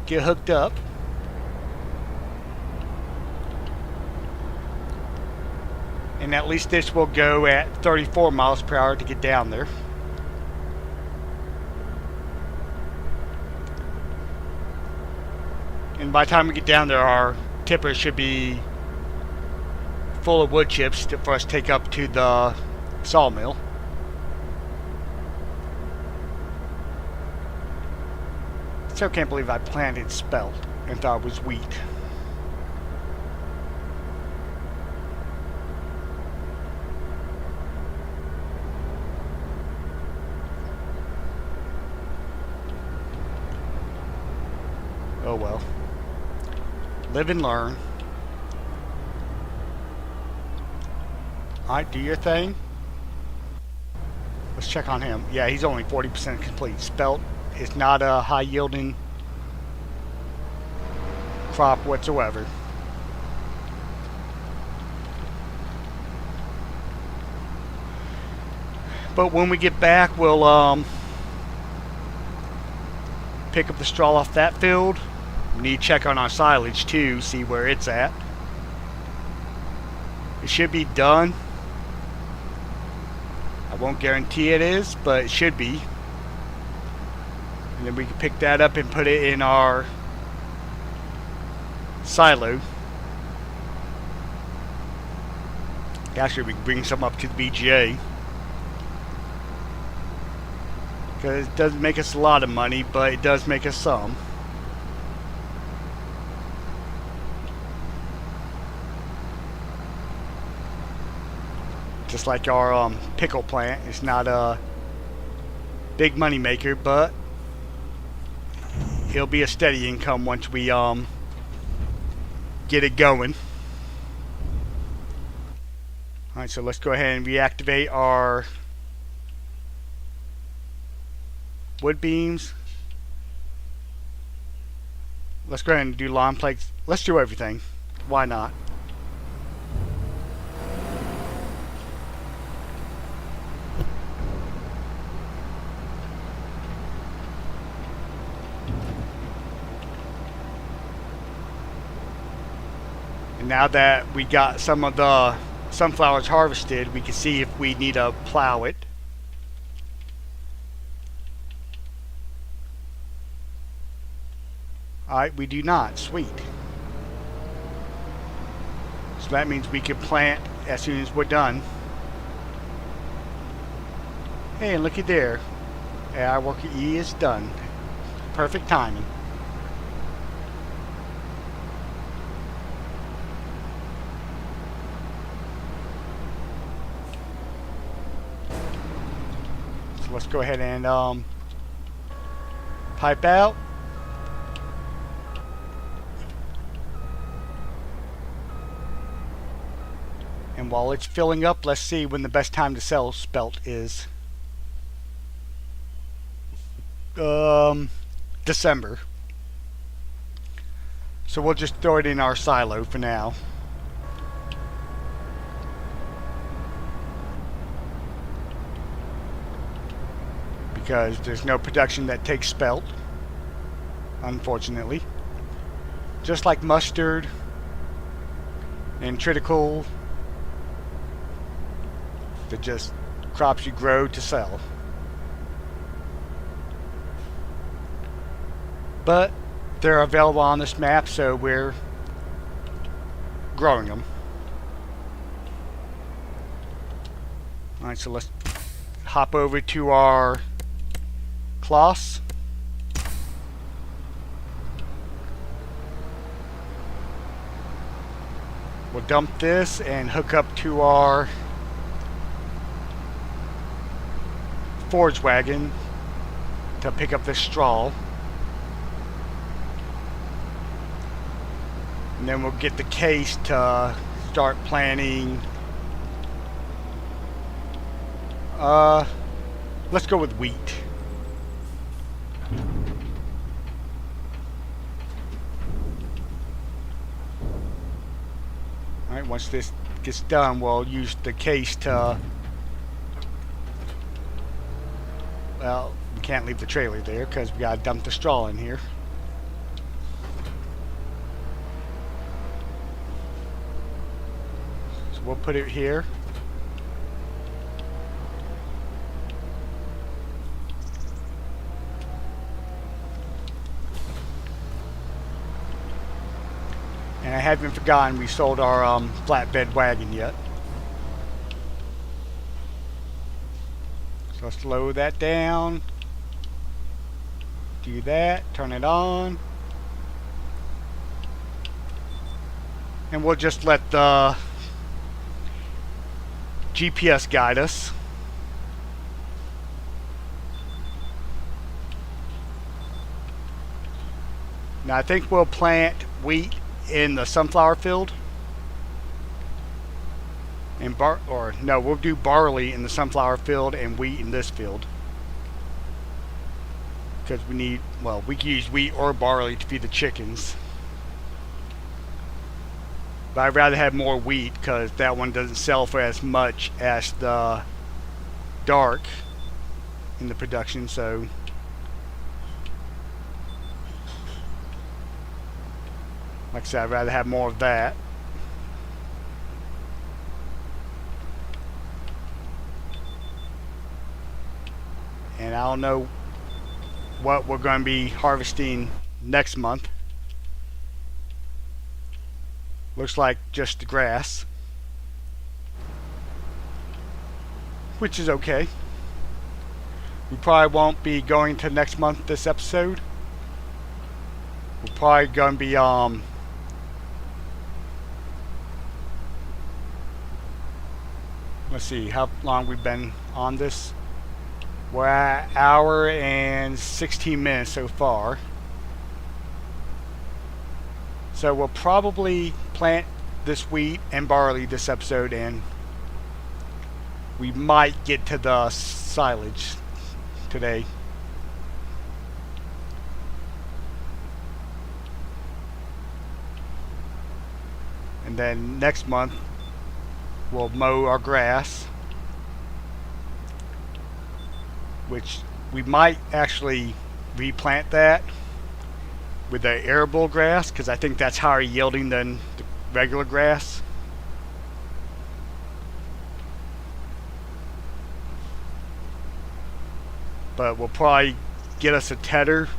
get hooked up. And at least this will go at 34 miles per hour to get down there. And by the time we get down there, our tipper should be full of wood chips for us to take up to the sawmill. Still can't believe I planted spelt and thought it was wheat. Oh well. Live and learn. Alright, do your thing. Let's check on him. Yeah, he's only 40% complete. Spelt is not a high yielding crop whatsoever. But when we get back, we'll pick up the straw off that field. We need to check on our silage too, see where it's at. It should be done. I won't guarantee it is, but it should be. And then we can pick that up and put it in our silo. Actually, we can bring some up to the BGA. Because it doesn't make us a lot of money, but it does make us some. Just like our pickle plant. It's not a big money maker, but it'll be a steady income once we get it going. Alright, so let's go ahead and reactivate our wood beams. Let's go ahead and do lawn plates. Let's do everything. Why not? And now that we got some of the sunflowers harvested, we can see if we need to plow it. Alright, we do not. Sweet. So that means we can plant as soon as we're done. Hey, and looky there. Our worker E is done. Perfect timing. So let's go ahead and pipe out. And while it's filling up, let's see when the best time to sell spelt is. December. So we'll just throw it in our silo for now. Because there's no production that takes spelt, unfortunately. Just like mustard and triticale. They're just crops you grow to sell. But they're available on this map, so we're growing them. Alright, so let's hop over to our cloths. We'll dump this and hook up to our forage wagon to pick up this straw. And then we'll get the case to start planting. Let's go with wheat. Alright, once this gets done, we'll use the case to... Well, we can't leave the trailer there because we gotta dump the straw in here. So we'll put it here. And I haven't forgotten we sold our flatbed wagon yet. So let's lower that down. Do that, turn it on. And we'll just let the GPS guide us. Now I think we'll plant wheat in the sunflower field. And we'll do barley in the sunflower field and wheat in this field. Because we can use wheat or barley to feed the chickens. But I'd rather have more wheat because that one doesn't sell for as much as the dark in the production, so like I said, I'd rather have more of that. And I don't know what we're going to be harvesting next month. Looks like just the grass, which is okay. We probably won't be going to next month this episode. We're probably going to be let's see how long we've been on this. We're at an hour and 16 minutes so far. So we'll probably plant this wheat and barley this episode, and we might get to the silage today. And then next month we'll mow our grass, which we might actually replant that with the arable grass, because I think that's higher yielding than the regular grass. But we'll probably get us a tedder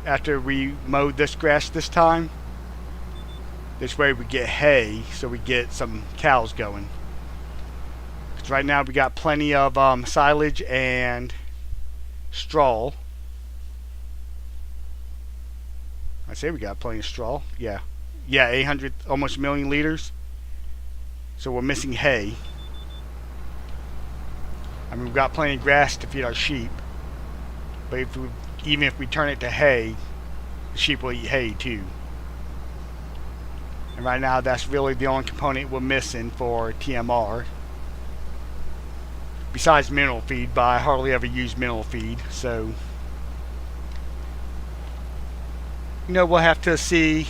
after we mow this grass this time. This way we get hay, so we get some cows going. Because right now we got plenty of silage and straw. I say we got plenty of straw. Yeah, 800, almost a million liters. So we're missing hay. I mean, we've got plenty of grass to feed our sheep, but even if we turn it to hay, the sheep will eat hay too. And right now that's really the only component we're missing for TMR. Besides mineral feed, but I hardly ever use mineral feed, so we'll have to see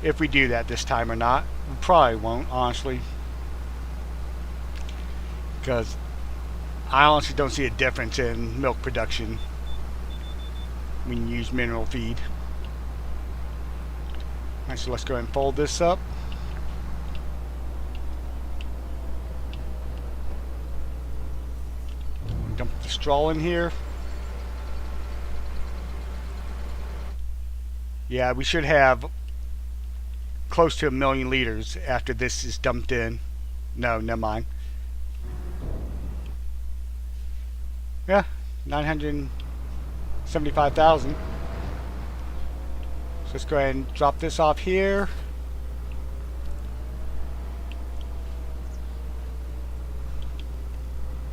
if we do that this time or not. We probably won't, honestly, because I honestly don't see a difference in milk production when you use mineral feed. Alright, so let's go ahead and fold this up. Dump the straw in here. Yeah, we should have close to 1 million liters after this is dumped in. No, never mind. Yeah, 975,000. So let's go ahead and drop this off here.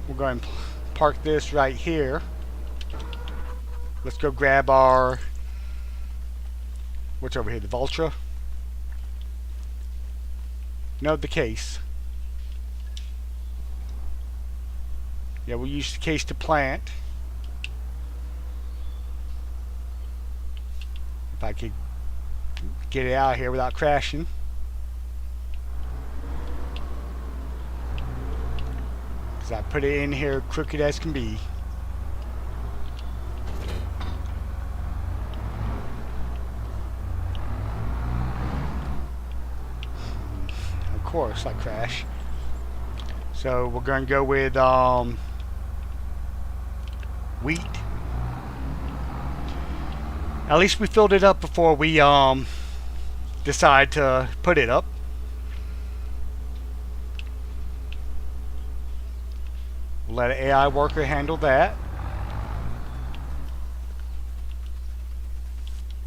We'll go ahead and park this right here. Let's go grab our, what's over here, the Vultra? No, the case. Yeah, we'll use the case to plant. If I could get it out of here without crashing. Because I put it in here crooked as can be. Of course I crash. So we're going to go with wheat. At least we filled it up before we decide to put it up. We'll let an AI worker handle that.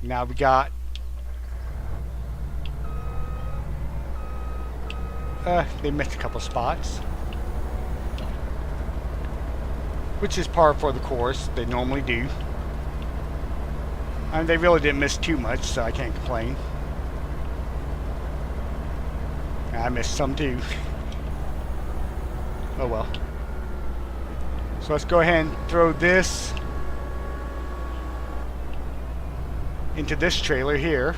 Now we got they missed a couple spots. which is par for the course. They normally do. And they really didn't miss too much, so I can't complain. I missed some too. Oh well. So let's go ahead and throw this into this trailer here.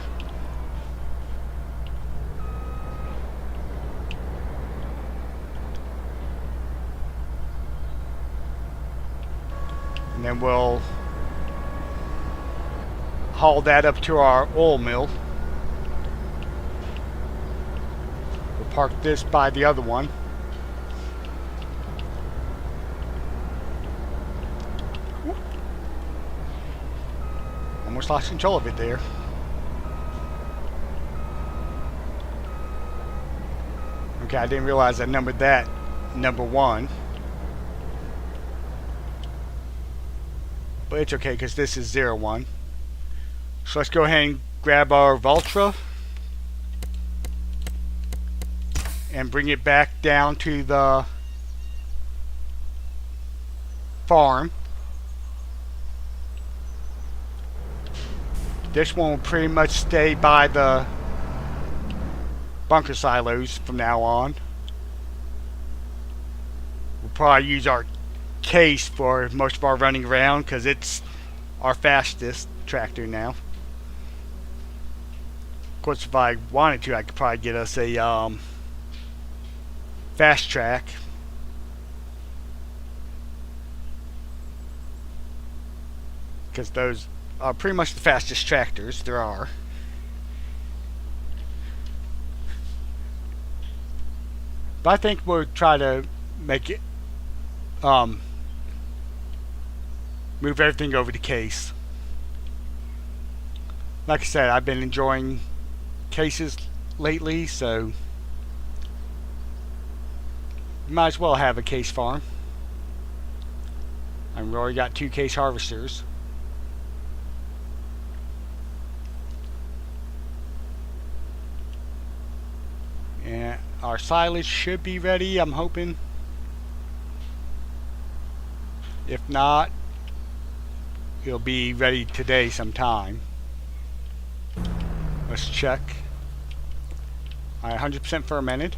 And then we'll haul that up to our oil mill. We'll park this by the other one. Almost lost control of it there. Okay, I didn't realize I numbered that number 1. But it's okay because this is 01. So let's go ahead and grab our Valtra and bring it back down to the farm. This one will pretty much stay by the bunker silos from now on. We'll probably use our case for most of our running around because it's our fastest tractor now. Of course, if I wanted to, I could probably get us a fast track. Because those are pretty much the fastest tractors there are. But I think we'll try to make it move everything over to case. Like I said, I've been enjoying cases lately, so might as well have a case farm. I've already got 2 case harvesters. And our silage should be ready, I'm hoping. If not, it'll be ready today sometime. Let's check. Alright, 100% fermented.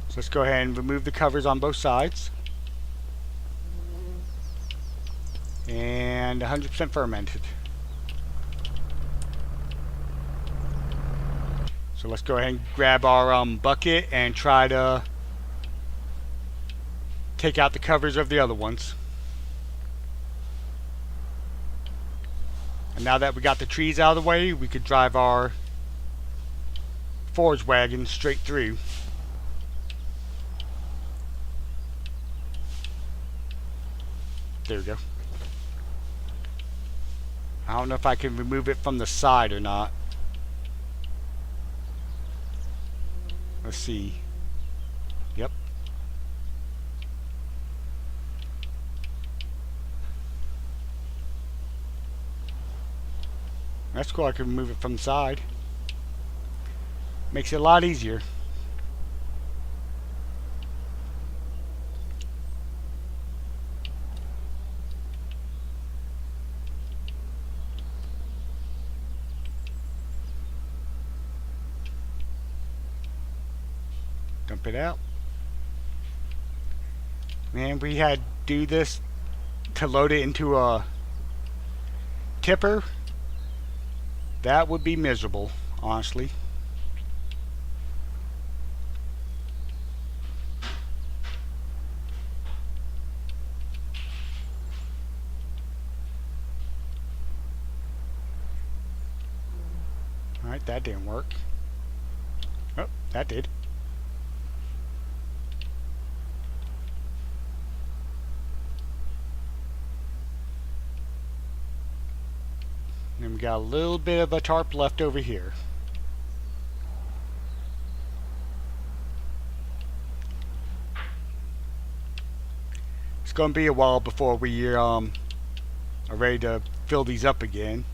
So let's go ahead and remove the covers on both sides. And 100% fermented. So let's go ahead and grab our bucket and try to take out the covers of the other ones. And now that we got the trees out of the way, we could drive our forage wagon straight through. There we go. I don't know if I can remove it from the side or not. Let's see. Yep. That's cool, I can remove it from the side. Makes it a lot easier. Dump it out. Man, we had to do this to load it into a tipper. That would be miserable, honestly. Alright, that didn't work. Oh, that did. And we got a little bit of a tarp left over here. It's going to be a while before we are ready to fill these up again.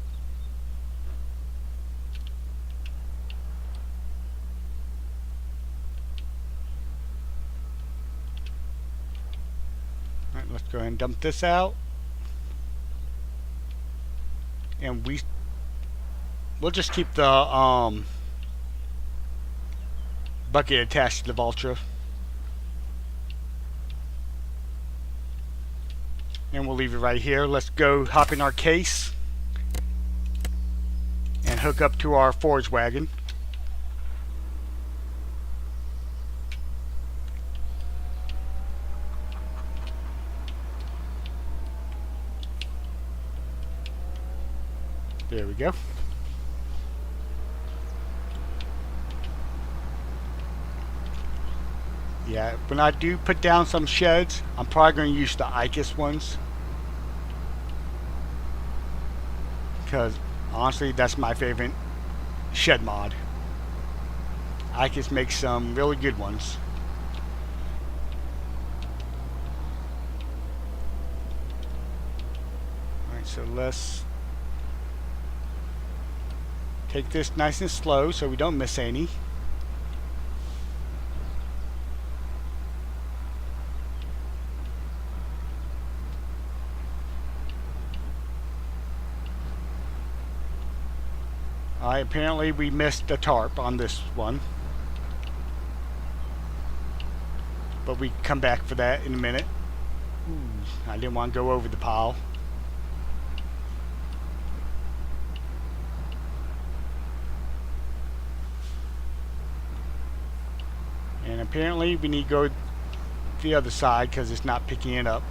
let's go ahead and dump this out. And we'll just keep the bucket attached to the Valtra. And we'll leave it right here. Let's go hop in our case and hook up to our forage wagon. There we go. Yeah, when I do put down some sheds, I'm probably going to use the ICUS ones. Because, honestly, that's my favorite shed mod. ICUS makes some really good ones. Alright, so let's take this nice and slow so we don't miss any. Alright, apparently we missed a tarp on this one. But we can come back for that in a minute. I didn't want to go over the pile. And apparently we need to go the other side because it's not picking it up.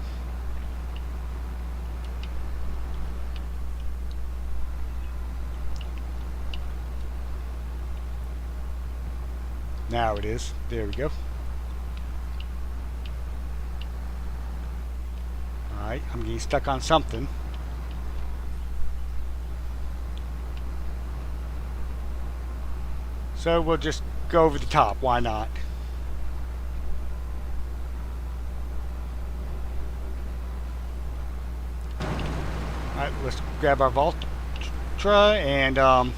Now it is. There we go. Alright, I'm getting stuck on something. So we'll just go over the top. Why not? Alright, let's grab our Valtra and I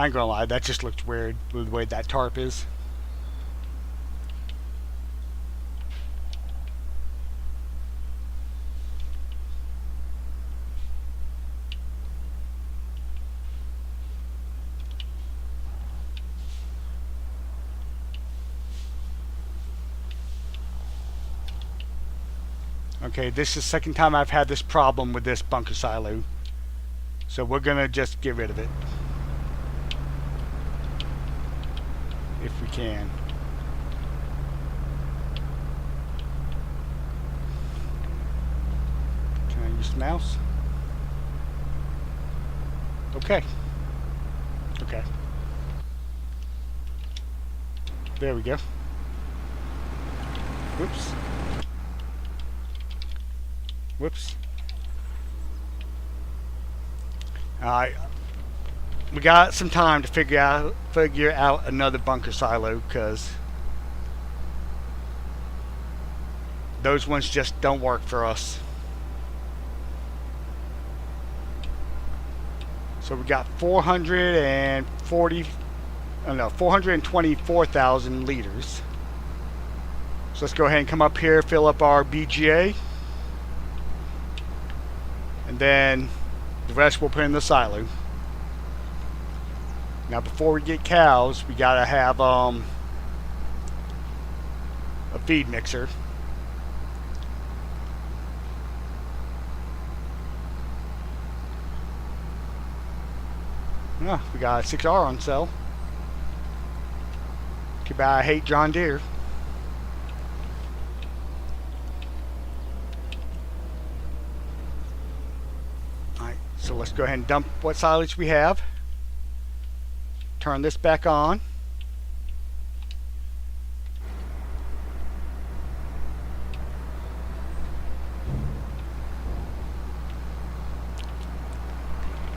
ain't gonna lie, that just looks weird with the way that tarp is. Okay, this is the second time I've had this problem with this bunker silo. So we're gonna just get rid of it. If we can. Can I use the mouse? Okay. Okay. There we go. Whoops. Whoops. Alright. We got some time to figure out another bunker silo because those ones just don't work for us. So we got 424,000 liters. So let's go ahead and come up here, fill up our BGA, and then the rest we'll put in the silo. Now before we get cows, we gotta have a feed mixer. Oh, we got a 6R on sale. Too bad I hate John Deere. Alright, so let's go ahead and dump what silage we have. Turn this back on.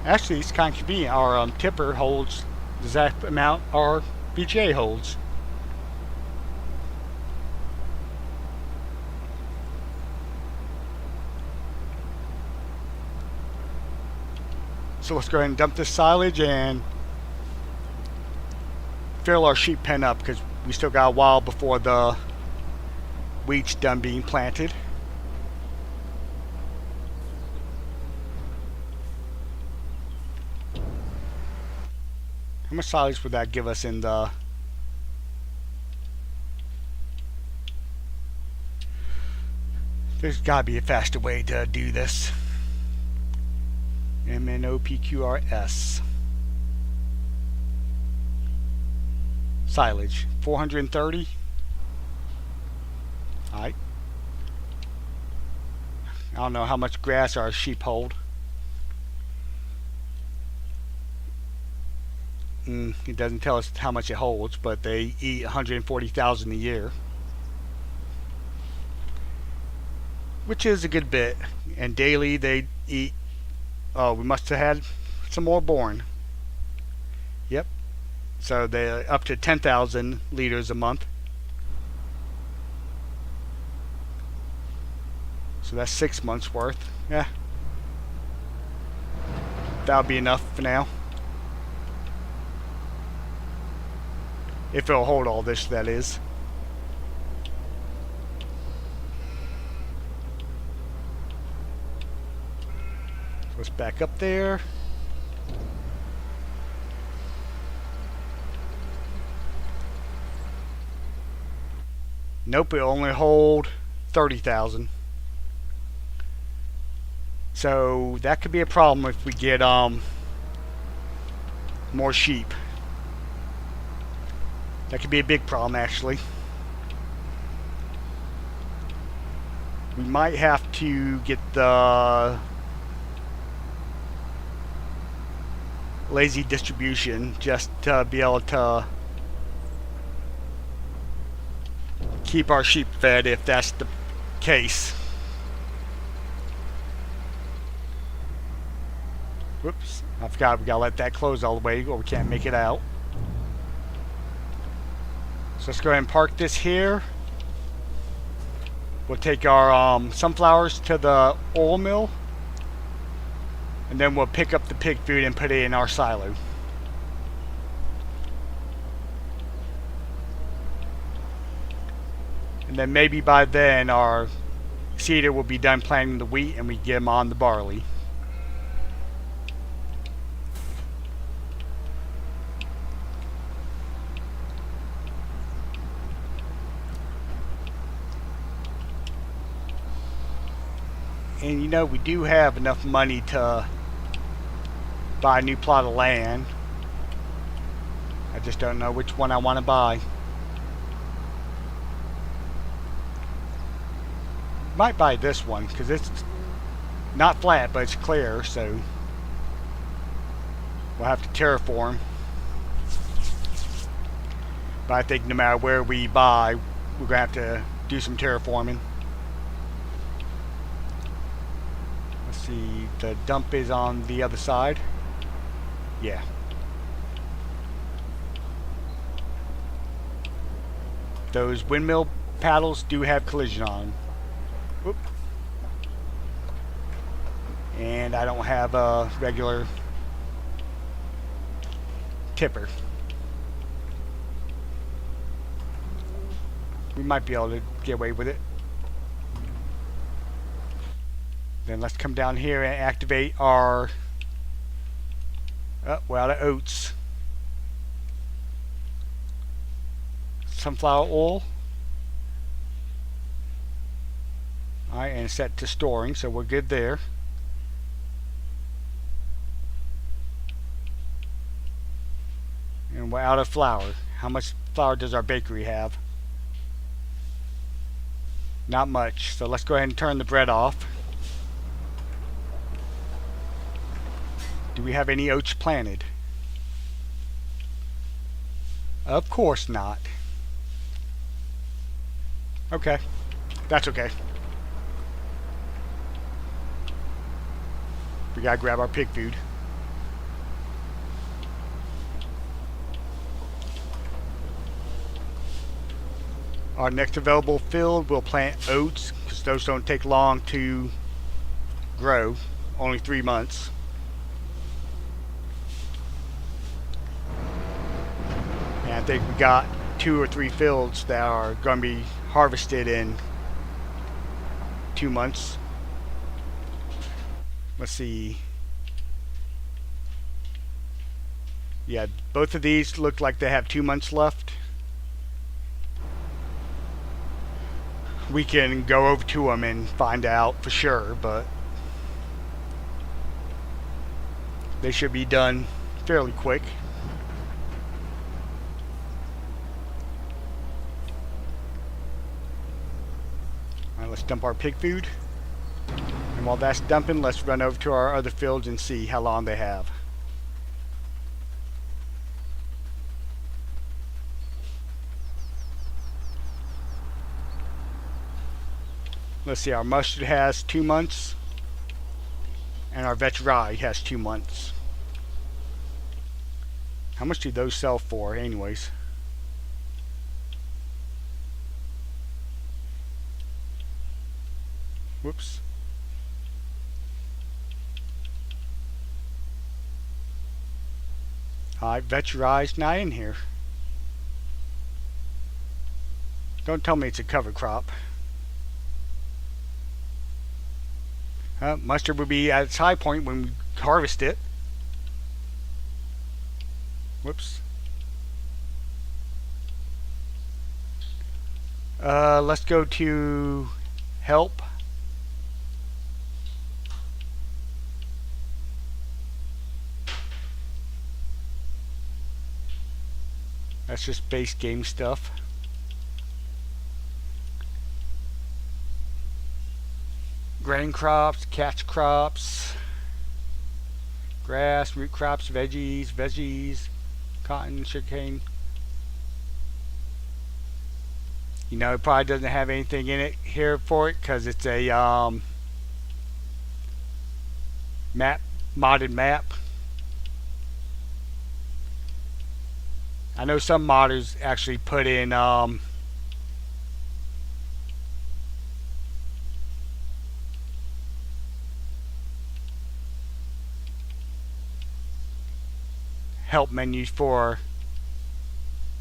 Actually, it's kind of convenient. Our tipper holds the exact amount our BGA holds. So let's go ahead and dump this silage and fill our sheep pen up because we still got a while before the wheat's done being planted. How much silage would that give us in the... There's gotta be a faster way to do this. MNOPQRS. Silage, 430. Alright. I don't know how much grass our sheep hold. It doesn't tell us how much it holds, but they eat 140,000 a year, which is a good bit. And daily they eat... Oh, we must have had some more born. Yep. So they're up to 10,000 liters a month. So that's 6 months worth. Yeah. That'll be enough for now. If it'll hold all this, that is. So let's back up there. Nope, it'll only hold 30,000. So that could be a problem if we get more sheep. That could be a big problem, actually. We might have to get the lazy distribution just to be able to keep our sheep fed if that's the case. Whoops, I forgot we gotta let that close all the way or we can't make it out. So let's go ahead and park this here. We'll take our sunflowers to the oil mill, and then we'll pick up the pig food and put it in our silo. And then maybe by then our seeder will be done planting the wheat and we get them on the barley. And you know, we do have enough money to buy a new plot of land. I just don't know which one I want to buy. Might buy this one because it's not flat, but it's clear, so we'll have to terraform. But I think no matter where we buy, we're gonna have to do some terraforming. See, the dump is on the other side. Yeah. Those windmill paddles do have collision on them. Whoop. And I don't have a regular tipper. We might be able to get away with it. Then let's come down here and activate our... Oh, we're out of oats. Sunflower oil. Alright, and set to storing, so we're good there. And we're out of flour. How much flour does our bakery have? Not much, so let's go ahead and turn the bread off. Do we have any oats planted? Of course not. Okay. That's okay. We gotta grab our pig food. Our next available field, we'll plant oats, because those don't take long to grow. Only 3 months. I think we got 2 or 3 fields that are going to be harvested in 2 months. Let's see. Yeah, both of these look like they have 2 months left. We can go over to them and find out for sure, but they should be done fairly quick. Alright, let's dump our pig food. And while that's dumping, let's run over to our other fields and see how long they have. Let's see, our mustard has 2 months, and our vetch has 2 months. How much do those sell for, anyways? Whoops. Alright, vetch not in here. Don't tell me it's a cover crop. Mustard would be at its high point when we harvest it. Whoops. Let's go to help. That's just base game stuff. Grain crops, catch crops, grass, root crops, veggies, cotton, sugarcane. You know, it probably doesn't have anything in it here for it because it's a modded map. I know some modders actually put in help menus for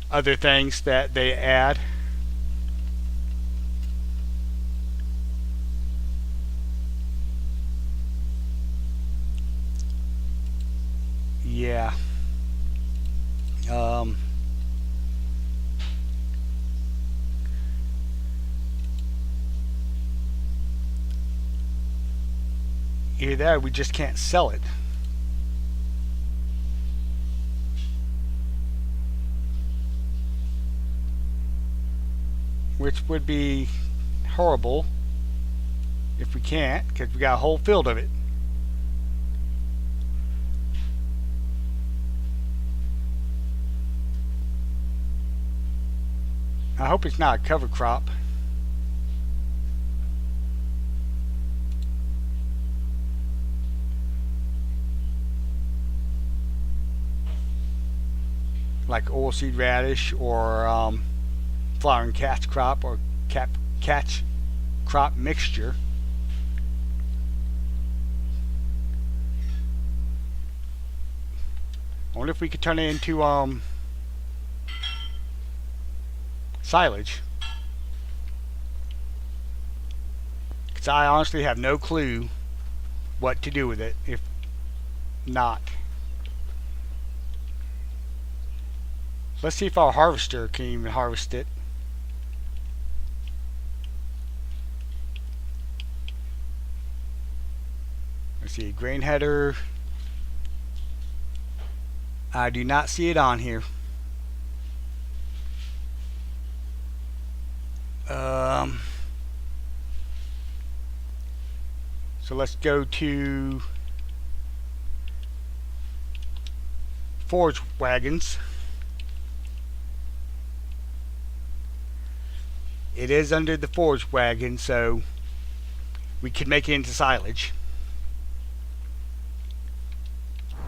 other things that they add. Yeah. Either that or we just can't sell it. Which would be horrible if we can't, because we got a whole field of it. I hope it's not a cover crop. Like oilseed radish or flowering catch crop or catch crop mixture. I wonder if we could turn it into silage. Because I honestly have no clue what to do with it if not. Let's see if our harvester can even harvest it. Let's see, grain header. I do not see it on here. So let's go to forage wagons. It is under the forage wagon, so we could make it into silage,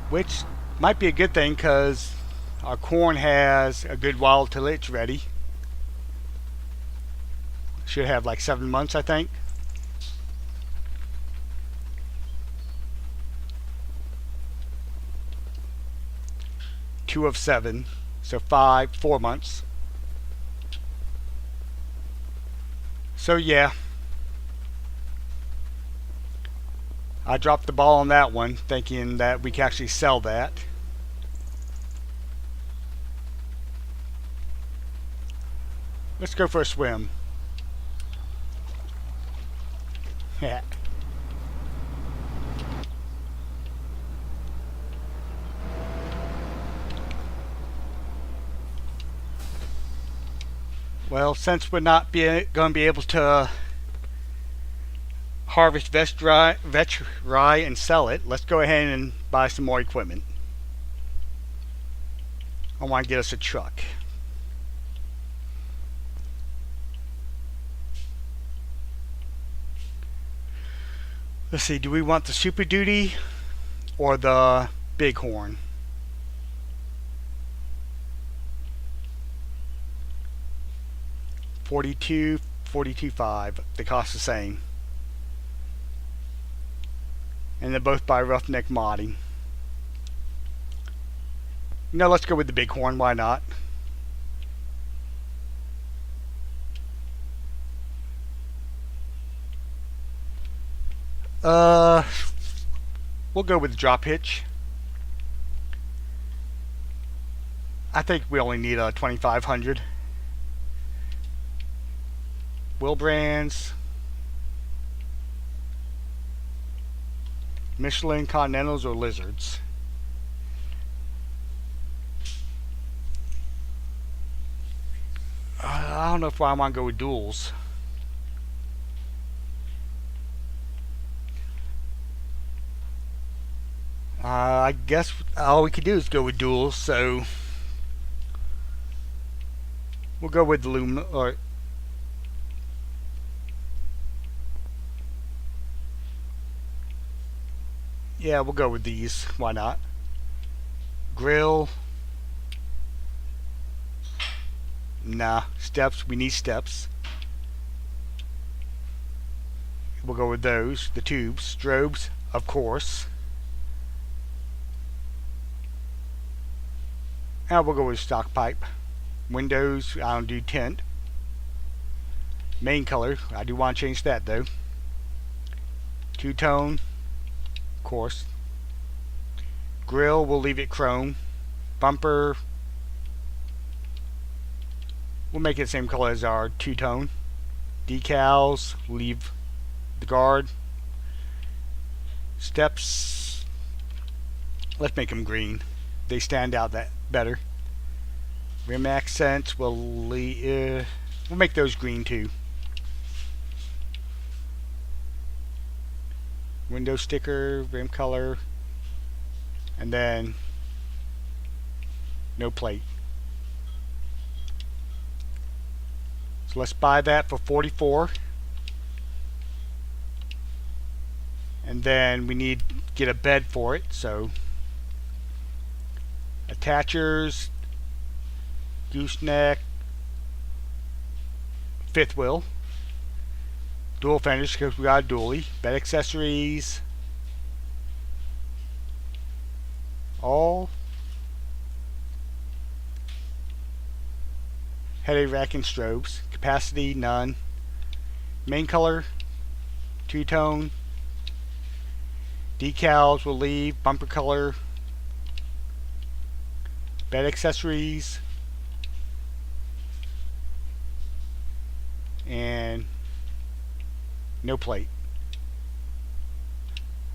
which might be a good thing because our corn has a good while till it's ready. Should have like 7 months, I think. Two of 7, so 4 months. So yeah, I dropped the ball on that one, thinking that we can actually sell that. Let's go for a swim. Yeah. Well, since we're not going to be able to harvest vetch rye and sell it, let's go ahead and buy some more equipment. I want to get us a truck. Let's see, do we want the Super Duty or the Bighorn? $42.5. They cost the same. And they're both by Roughneck Modding. No, let's go with the Bighorn, why not? We'll go with the drop hitch. I think we only need a 2500. Wheel brands. Michelin Continentals or Lizards. I don't know if I want to go with duals. I guess all we could do is go with duals, so we'll go with the Lumen, or yeah, we'll go with these. Why not? Grill. Nah. Steps. We need steps. We'll go with those. The tubes. Strobes, of course. And we'll go with stock pipe. Windows, I don't do tint. Main color, I do want to change that though. Two-tone, of course. Grill, we'll leave it chrome. Bumper, we'll make it the same color as our two-tone. Decals, leave the guard. Steps, let's make them green. They stand out that better. Rim accents, we'll make those green too. Window sticker, rim color, and then no plate. So let's buy that for 44. And then we need to get a bed for it, so attachers, gooseneck, fifth wheel, dual fenders because we got a dually, bed accessories, all, headache rack and strobes, capacity none, main color, two-tone, decals will leave, bumper color, bed accessories, and no plate.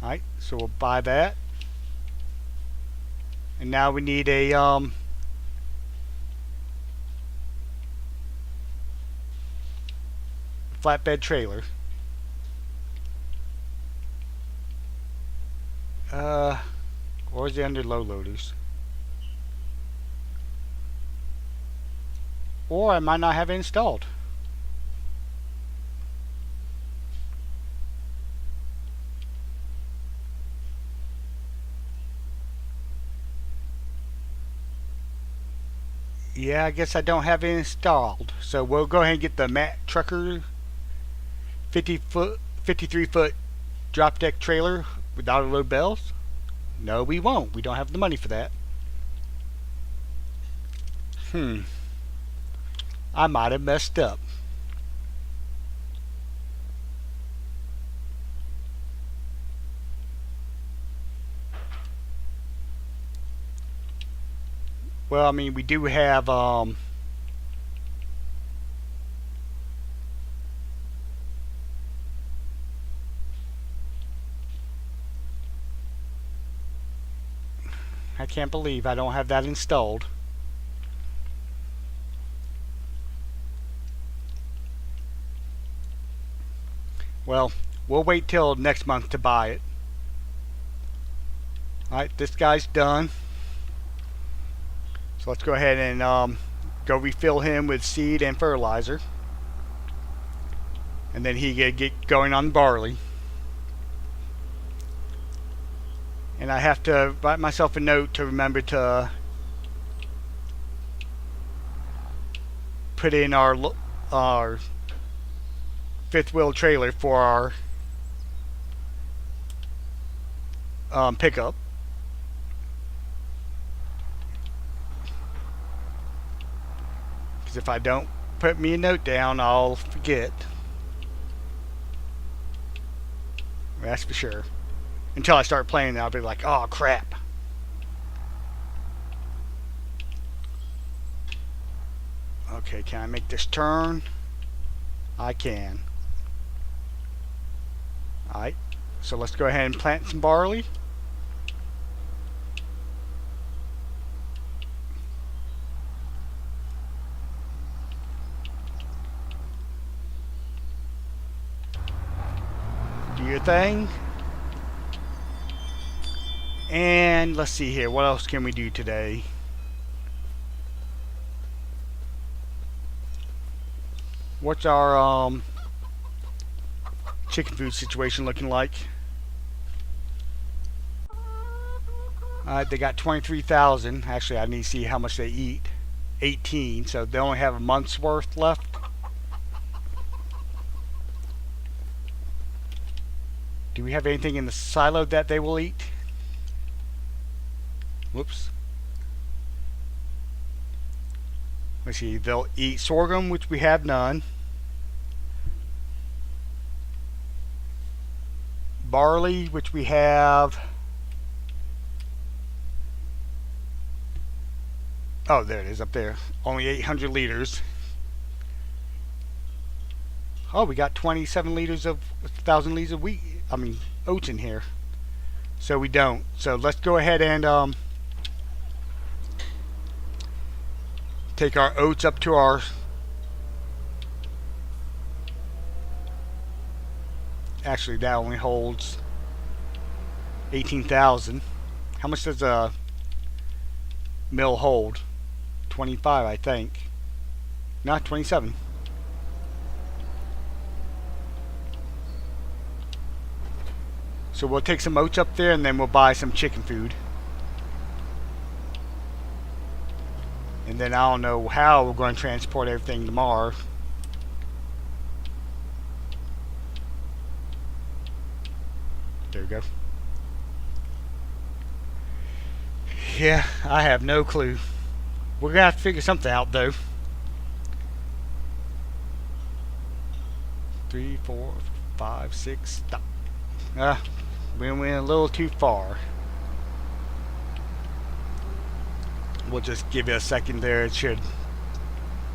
Alright, so we'll buy that. And now we need a flatbed trailer. Or is it under low loaders? Or I might not have it installed. Yeah, I guess I don't have it installed. So we'll go ahead and get the Matt Trucker 53 foot drop deck trailer without a load bells. No, we won't. We don't have the money for that. I might have messed up. Well, I mean, we do have I can't believe I don't have that installed. Well, we'll wait till next month to buy it. Alright, this guy's done. So let's go ahead and go refill him with seed and fertilizer. And then he can get going on barley. And I have to write myself a note to remember to put in our fifth wheel trailer for our pickup. Because if I don't put me a note down, I'll forget. That's for sure. Until I start playing, I'll be like, oh crap. Okay, can I make this turn? I can. Alright, so let's go ahead and plant some barley. Do your thing. And let's see here, what else can we do today? What's our chicken food situation looking like? They got 23,000. Actually, I need to see how much they eat. 18, so they only have a month's worth left. Do we have anything in the silo that they will eat? Whoops. Let's see, they'll eat sorghum, which we have none. Barley, which we have. Oh, there it is up there. Only 800 liters. Oh, we got 27 liters of 1,000 liters of wheat. I mean, oats in here. So we don't. So let's go ahead and take our oats up to our actually that only holds 18,000. How much does a mill hold? 25, I think. Not 27. So we'll take some oats up there and then we'll buy some chicken food. And then I don't know how we're going to transport everything tomorrow. There we go. Yeah, I have no clue. We're going to have to figure something out though. 3, 4, 5, 6, stop. We went a little too far. We'll just give it a second there. It should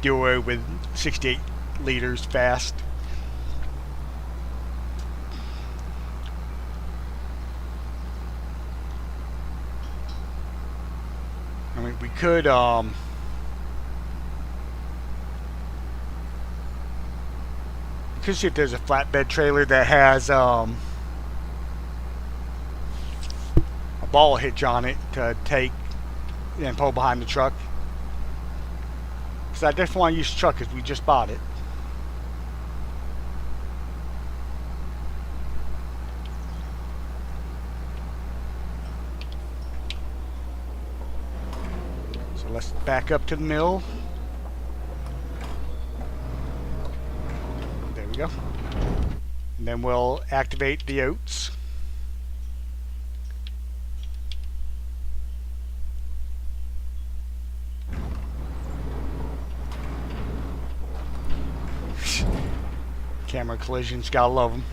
do away with 68 liters fast. I mean, we could see if there's a flatbed trailer that has a ball hitch on it to take and pull behind the truck. Because I definitely want to use the truck because we just bought it. So let's back up to the mill. There we go. And then we'll activate the oats. Camera collisions, gotta love them.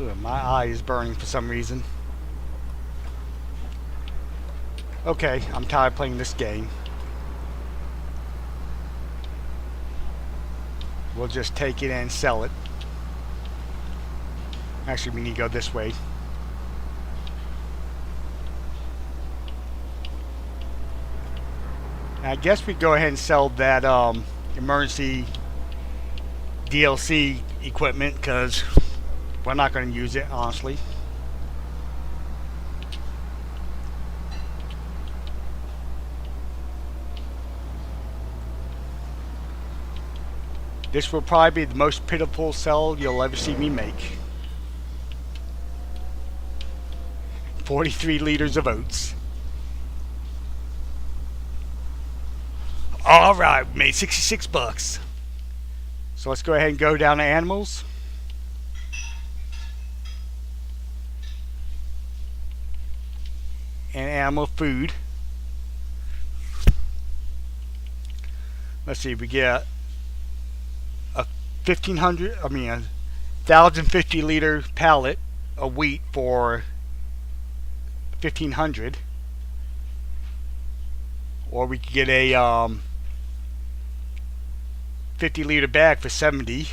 Ugh, my eye is burning for some reason. Okay, I'm tired of playing this game. We'll just take it and sell it. Actually, we need to go this way. I guess we go ahead and sell that emergency DLC equipment because we're not going to use it, honestly. This will probably be the most pitiful sell you'll ever see me make. 43 liters of oats. Alright, we made 66 bucks. So let's go ahead and go down to animals. And animal food. Let's see, we get a 1,050 liter pallet of wheat for 1,500. Or we could get a 50 liter bag for 70.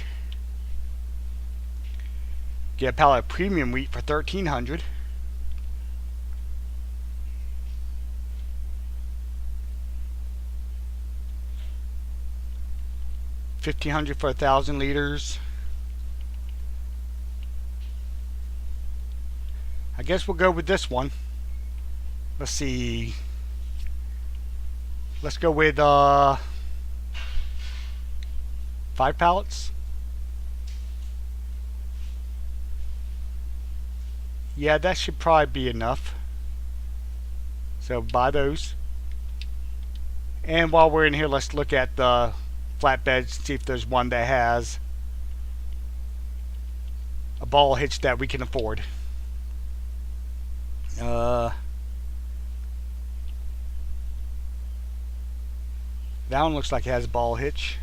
Get a pallet of premium wheat for 1,300. $1,500 for 1,000 liters. I guess we'll go with this one. Let's see. Let's go with 5 pallets. Yeah, that should probably be enough. So buy those. And while we're in here, let's look at the flatbeds, see if there's one that has a ball hitch that we can afford. That one looks like it has a ball hitch.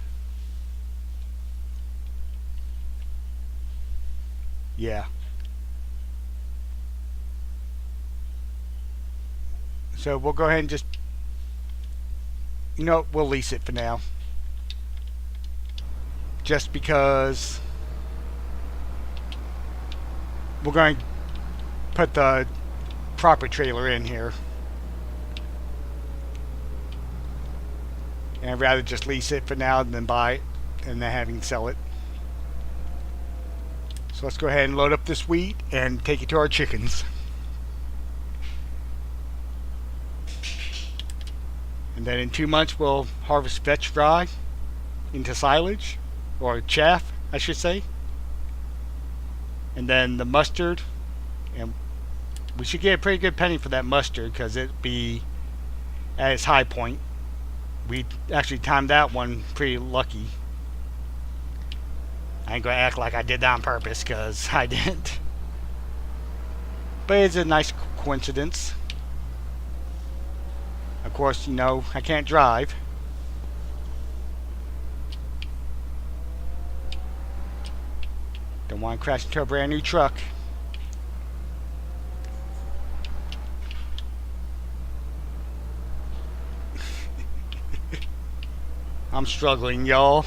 Yeah. So we'll go ahead and just, you know, we'll lease it for now. Just because we're going to put the proper trailer in here. And I'd rather just lease it for now than buy it and then having to sell it. So let's go ahead and load up this wheat and take it to our chickens. And then in 2 months we'll harvest vetch fry into silage, or chaff I should say. And then the mustard, and we should get a pretty good penny for that mustard because it'd be at its high point. We actually timed that one pretty lucky. I ain't gonna act like I did that on purpose because I didn't. But it's a nice coincidence. Of course, you know, I can't drive. Don't want to crash into a brand new truck. I'm struggling, y'all.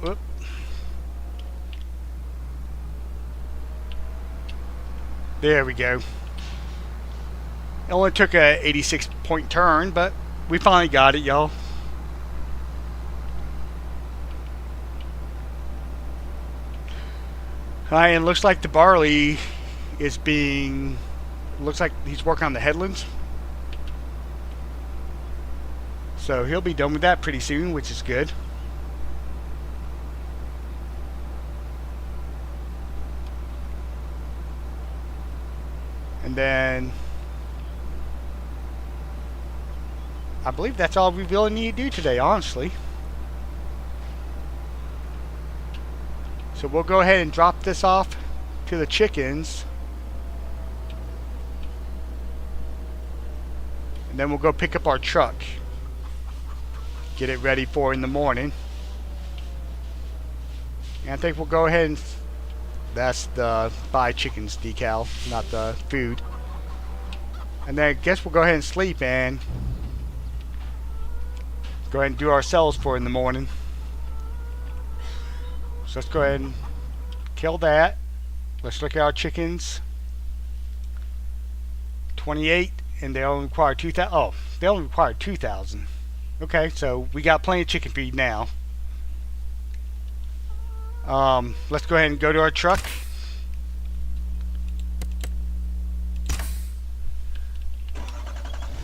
Whoop. There we go. It only took a 86-point turn, but we finally got it, y'all. Alright, and looks like the barley is being... Looks like he's working on the headlands. So he'll be done with that pretty soon, which is good. And then I believe that's all we really need to do today, honestly. So we'll go ahead and drop this off to the chickens. And then we'll go pick up our truck. Get it ready for in the morning. And I think we'll go ahead and... That's the buy chickens decal, not the food. And then I guess we'll go ahead and sleep and go ahead and do our cells for in the morning. So let's go ahead and kill that. Let's look at our chickens. 28, and they only require 2,000. Oh, they only require 2,000. Okay, so we got plenty of chicken feed now. Let's go ahead and go to our truck.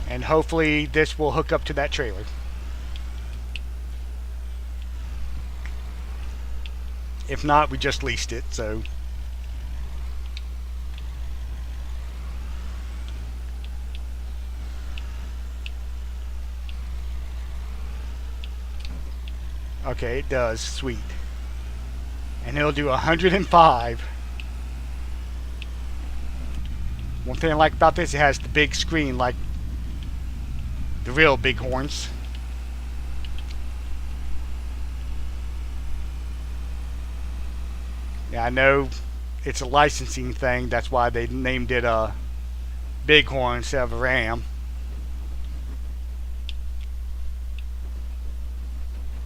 And hopefully this will hook up to that trailer. If not, we just leased it, so... Okay, it does. Sweet. And it'll do 105. One thing I like about this, it has the big screen like the real Bighorns. Yeah, I know it's a licensing thing. That's why they named it a Bighorn instead of a Ram.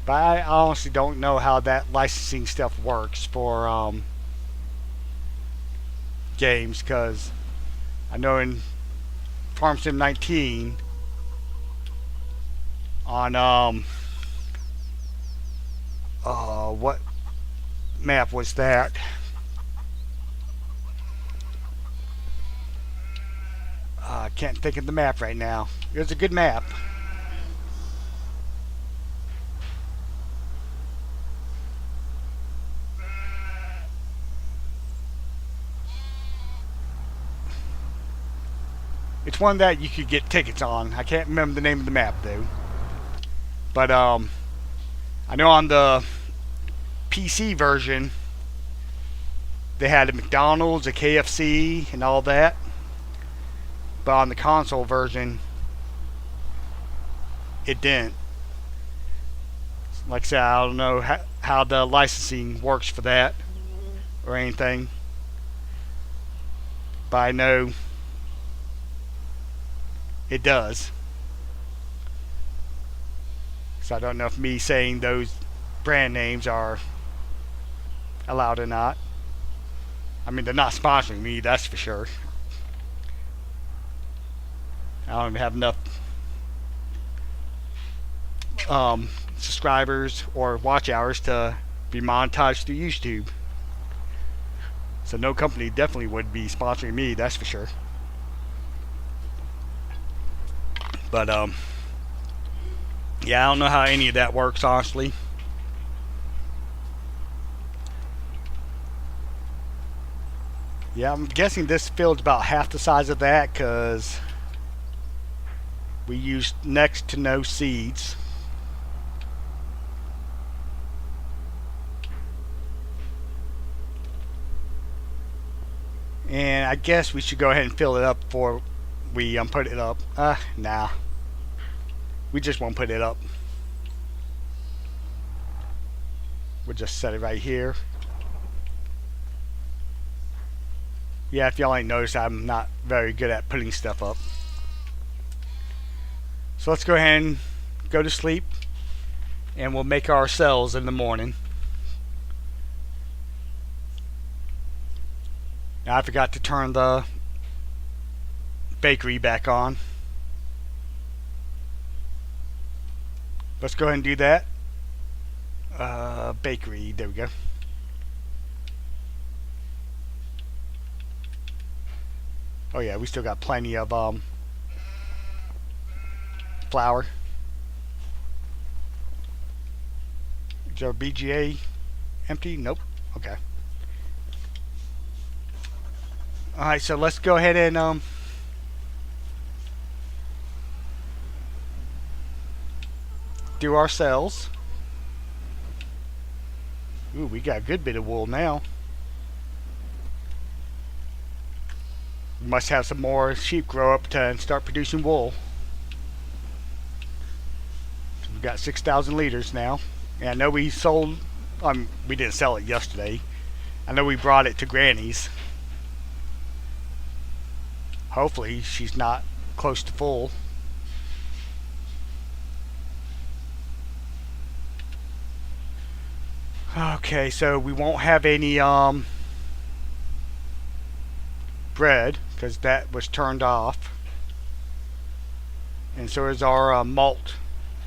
But I honestly don't know how that licensing stuff works for games, because I know in Farm Sim 19 on what map was that? I can't think of the map right now. It was a good map. It's one that you could get tickets on. I can't remember the name of the map though. But I know on the PC version they had a McDonald's, a KFC, and all that. But on the console version, it didn't. Like I said, I don't know how the licensing works for that or anything. But I know it does. So I don't know if me saying those brand names are allowed or not. I mean, they're not sponsoring me, that's for sure. I don't even have enough subscribers or watch hours to be monetized through YouTube. So no company definitely would be sponsoring me, that's for sure. But yeah, I don't know how any of that works, honestly. Yeah, I'm guessing this field's about half the size of that because we used next to no seeds. And I guess we should go ahead and fill it up before we put it up. Nah. We just won't put it up. We'll just set it right here. Yeah, if y'all ain't noticed, I'm not very good at putting stuff up. So let's go ahead and go to sleep, and we'll make our cells in the morning. Now I forgot to turn the bakery back on. Let's go ahead and do that. Bakery, there we go. Oh yeah, we still got plenty of flour. Is our BGA empty? Nope. Okay. Alright, so let's go ahead and do our cells. Ooh, we got a good bit of wool now. We must have some more sheep grow up to start producing wool. We've got 6,000 liters now. And I know we sold We didn't sell it yesterday. I know we brought it to Granny's. Hopefully she's not close to full. Okay, so we won't have any bread because that was turned off, and so is our malt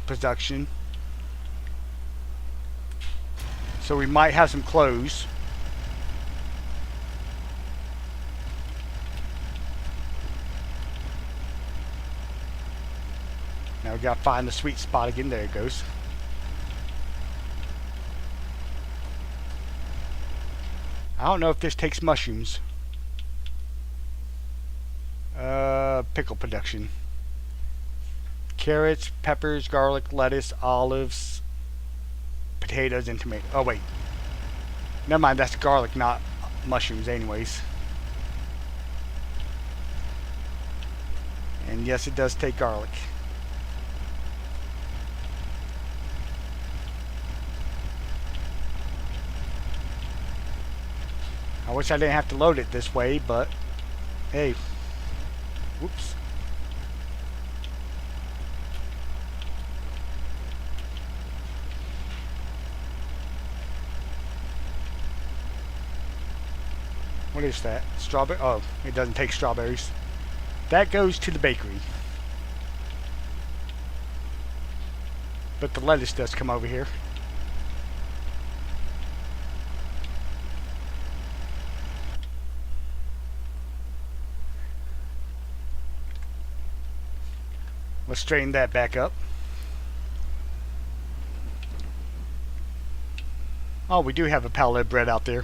production. So we might have some clothes. Now we gotta find the sweet spot again. There it goes. I don't know if this takes mushrooms. Pickle production. Carrots, peppers, garlic, lettuce, olives, potatoes, and tomato. Oh wait. Never mind, that's garlic, not mushrooms anyways. And yes, it does take garlic. I wish I didn't have to load it this way, but hey. Whoops. What is that? Strawberry? Oh, it doesn't take strawberries. That goes to the bakery. But the lettuce does come over here. Let's straighten that back up. Oh, we do have a pallet of bread out there.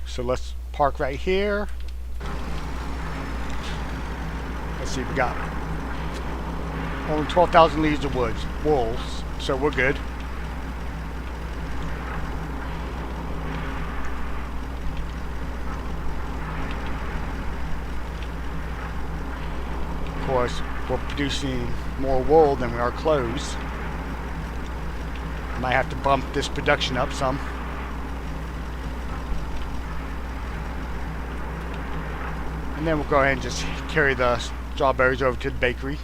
So let's park right here. Let's see, we got only 12,000 liters of wool, so we're good. Of course, we're producing more wool than we are clothes. Might have to bump this production up some. And then we'll go ahead and just carry the strawberries over to the bakery.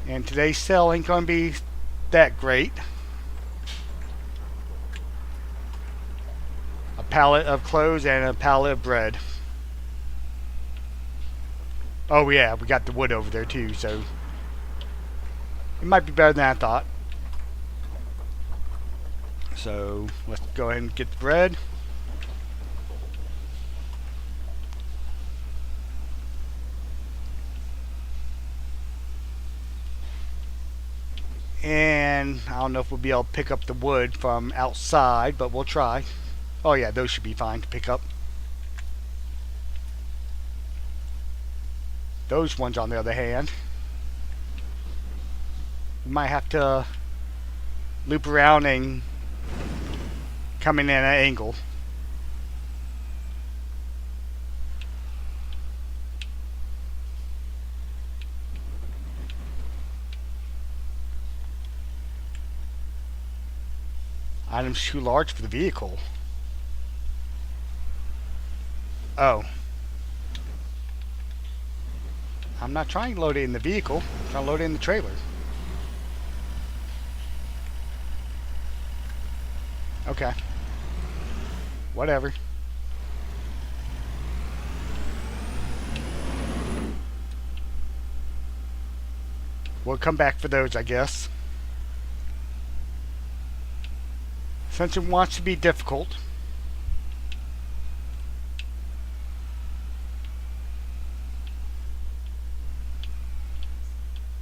And today's sale ain't going to be that great. A pallet of clothes and a pallet of bread. Oh yeah, we got the wood over there too, so it might be better than I thought. So let's go ahead and get the bread. And I don't know if we'll be able to pick up the wood from outside, but we'll try. Oh yeah, those should be fine to pick up. Those ones, on the other hand, we might have to loop around and come in at an angle. Items too large for the vehicle. Oh. I'm not trying to load it in the vehicle. I'm trying to load it in the trailer. Okay. Whatever. We'll come back for those, I guess. Since it wants to be difficult.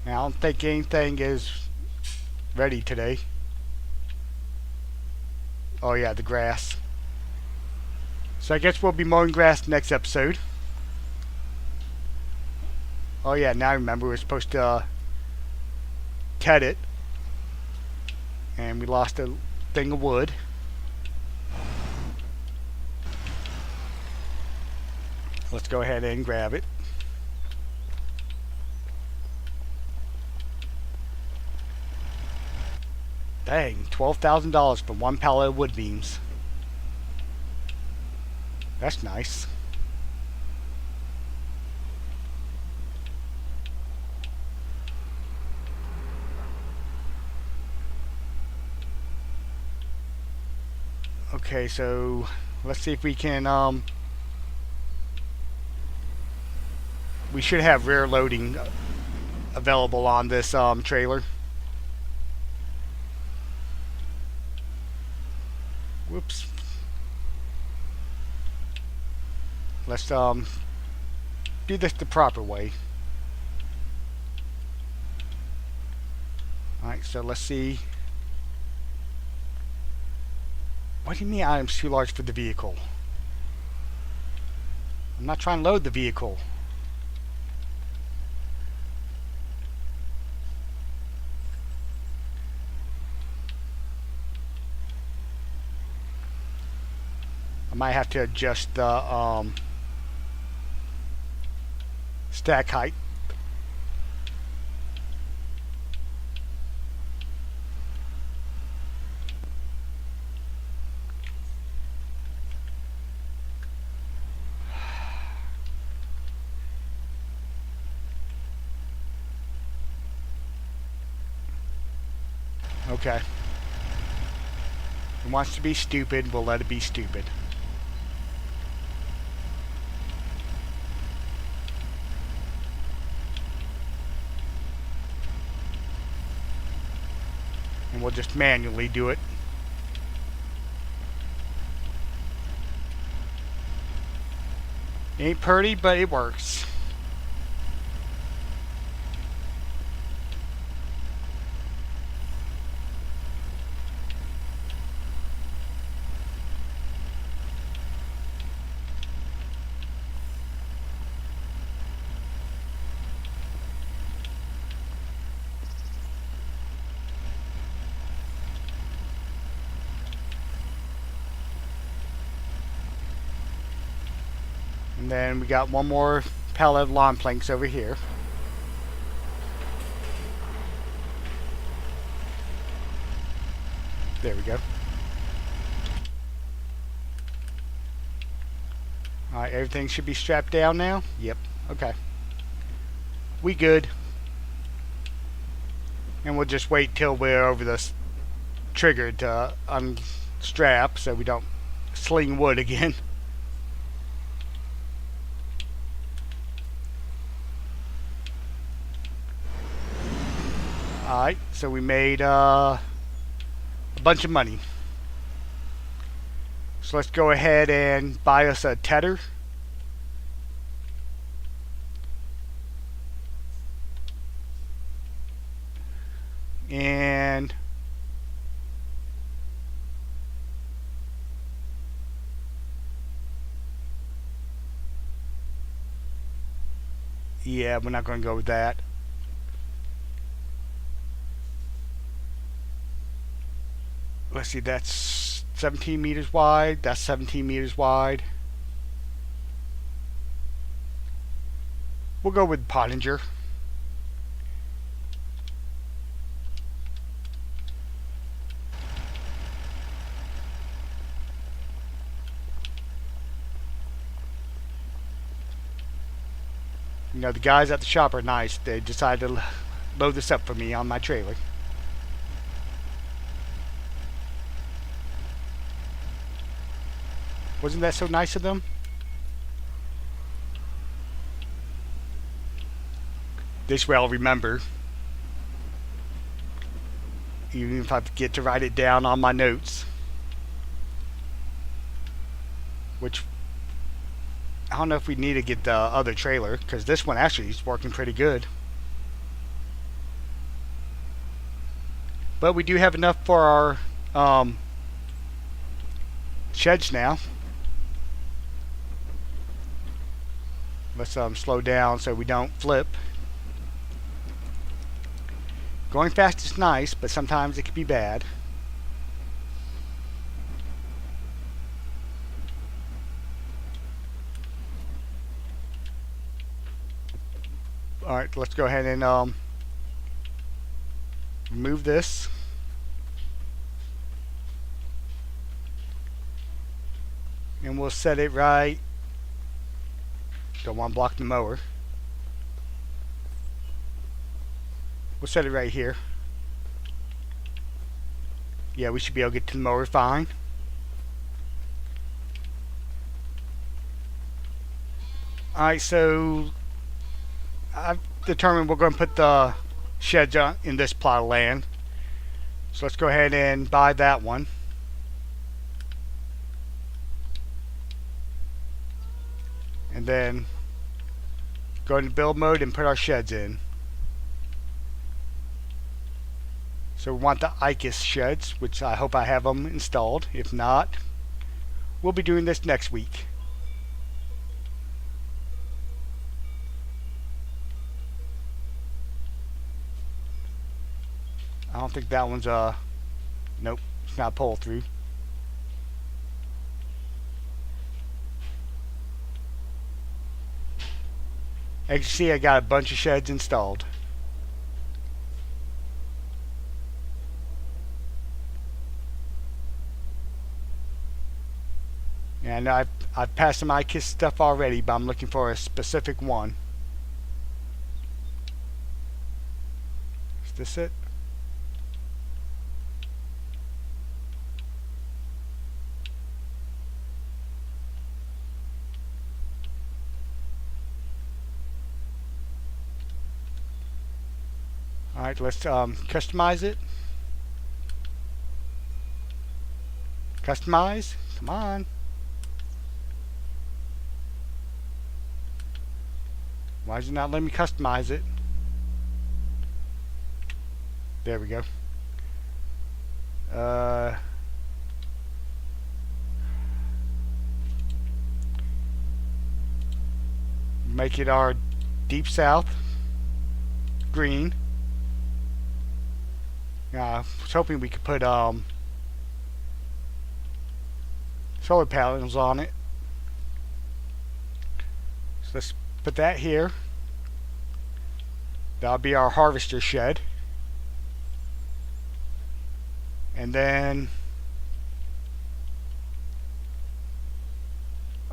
I don't think anything is ready today. Oh yeah, the grass. So I guess we'll be mowing grass next episode. Oh yeah, now I remember we're supposed to cut it. And we lost a thing of wood. Let's go ahead and grab it. Dang, $12,000 for one pallet of wood beams. That's nice. Okay, so let's see if we can, we should have rear loading available on this trailer. Whoops. Let's do this the proper way. Alright, so let's see. What do you mean items too large for the vehicle? I'm not trying to load the vehicle. I might have to adjust the stack height. Okay. It wants to be stupid, we'll let it be stupid. And we'll just manually do it. Ain't pretty, but it works. And then we got one more pallet of lawn planks over here. There we go. Alright, everything should be strapped down now? Yep, okay. We good. And we'll just wait till we're over the trigger to unstrap so we don't sling wood again. Alright, so we made a bunch of money. So let's go ahead and buy us a tedder. And yeah, we're not going to go with that. Let's see, that's 17 meters wide. That's 17 meters wide. We'll go with Pottinger. You know, the guys at the shop are nice. They decided to load this up for me on my trailer. Wasn't that so nice of them? This way I'll remember. Even if I forget to write it down on my notes. Which, I don't know if we need to get the other trailer, because this one actually is working pretty good. But we do have enough for our sheds now. Let's slow down so we don't flip. Going fast is nice, but sometimes it can be bad. Alright, let's go ahead and remove this. And we'll set it right. Don't want to block the mower. We'll set it right here. Yeah, we should be able to get to the mower fine. Alright, so I've determined we're going to put the sheds in this plot of land. So let's go ahead and buy that one. And then go into build mode and put our sheds in. So we want the ICUS sheds, which I hope I have them installed. If not, we'll be doing this next week. I don't think that one's nope, it's not pull through. As you see, I got a bunch of sheds installed. And I've passed some ICUS stuff already, but I'm looking for a specific one. Is this it? Alright, let's customize it. Customize? Come on. Why is it not letting me customize it? There we go. Make it our deep south green. I was hoping we could put solar panels on it. So let's put that here. That'll be our harvester shed. And then,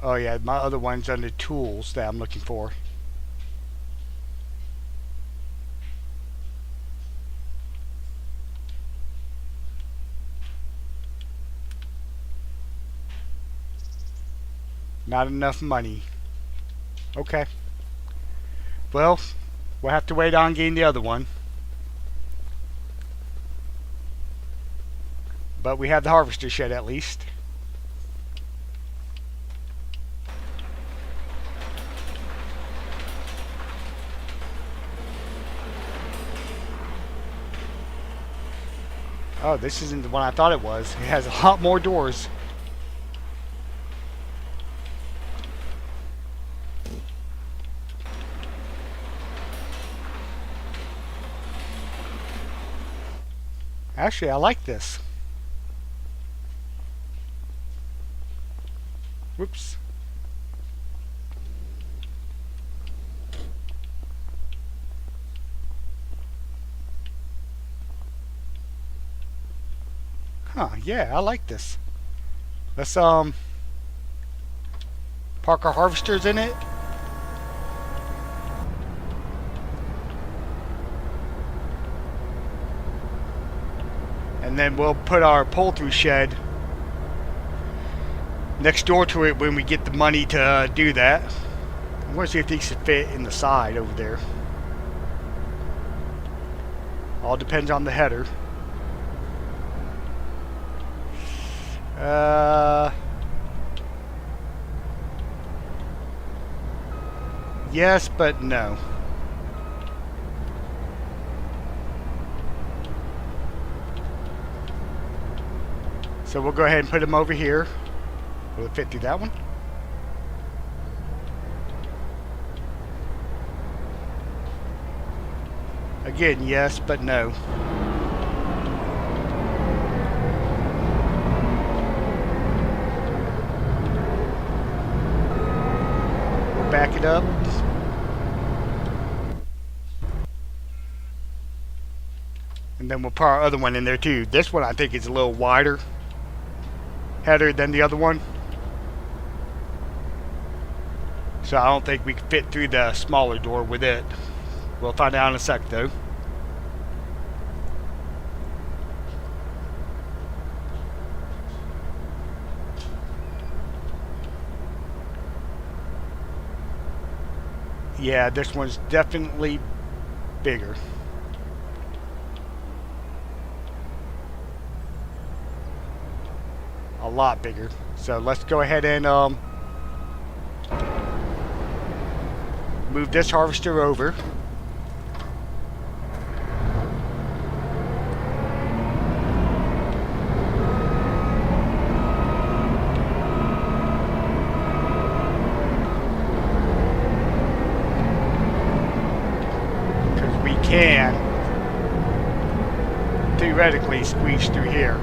oh yeah, my other one's under tools that I'm looking for. Not enough money. Okay. Well, we'll have to wait on getting the other one. But we have the harvester shed at least. Oh, this isn't the one I thought it was. It has a lot more doors. Actually, I like this. Whoops. Huh, yeah, I like this. Let's park our harvesters in it. And then we'll put our pull-through shed next door to it when we get the money to do that. I'm going to see if these can fit in the side over there. All depends on the header. Yes, but no. So we'll go ahead and put them over here. Will it fit through that one? Again, yes, but no. We'll back it up. And then we'll put our other one in there too. This one I think is a little wider header than the other one. So I don't think we can fit through the smaller door with it. We'll find out in a sec though. Yeah, this one's definitely bigger. A lot bigger. So let's go ahead and move this harvester over. Because we can theoretically squeeze through here.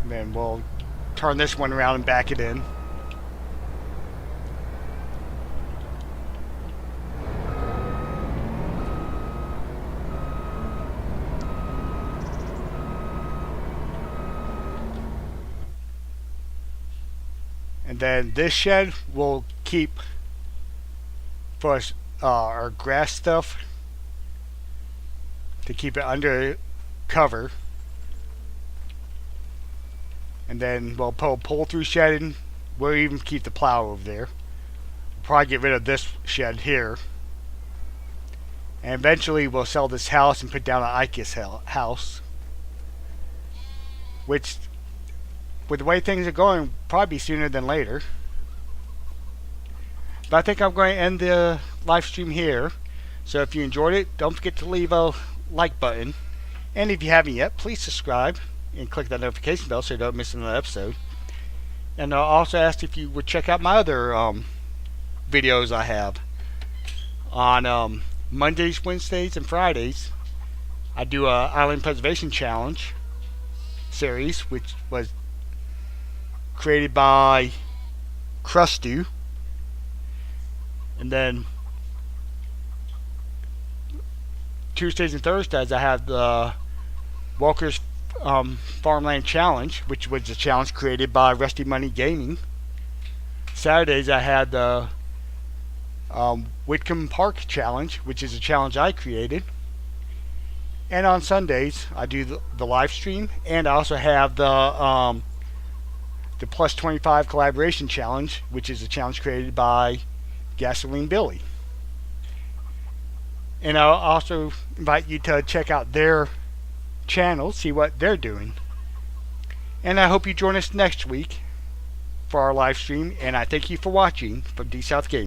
Then we'll turn this one around and back it in. And then this shed will keep for us, our grass stuff, to keep it under cover. And then we'll put a pull-through shed in. We'll even keep the plow over there. We'll probably get rid of this shed here. And eventually we'll sell this house and put down an IKEA house. Which, with the way things are going, probably sooner than later. But I think I'm going to end the live stream here. So if you enjoyed it, don't forget to leave a like button. And if you haven't yet, please subscribe and click that notification bell so you don't miss another episode. And I'll also ask if you would check out my other videos I have. On Mondays, Wednesdays, and Fridays, I do a Island Preservation Challenge series, which was created by Crustu. And then Tuesdays and Thursdays I have the Walker's Farmland Challenge, which was a challenge created by Rusty Money Gaming. Saturdays I had the Whitcomb Park Challenge, which is a challenge I created. And on Sundays I do the live stream, and I also have the Plus 25 Collaboration Challenge, which is a challenge created by Gasoline Billy. And I'll also invite you to check out their channel, see what they're doing. And I hope you join us next week for our live stream, and I thank you for watching from D South Gaming.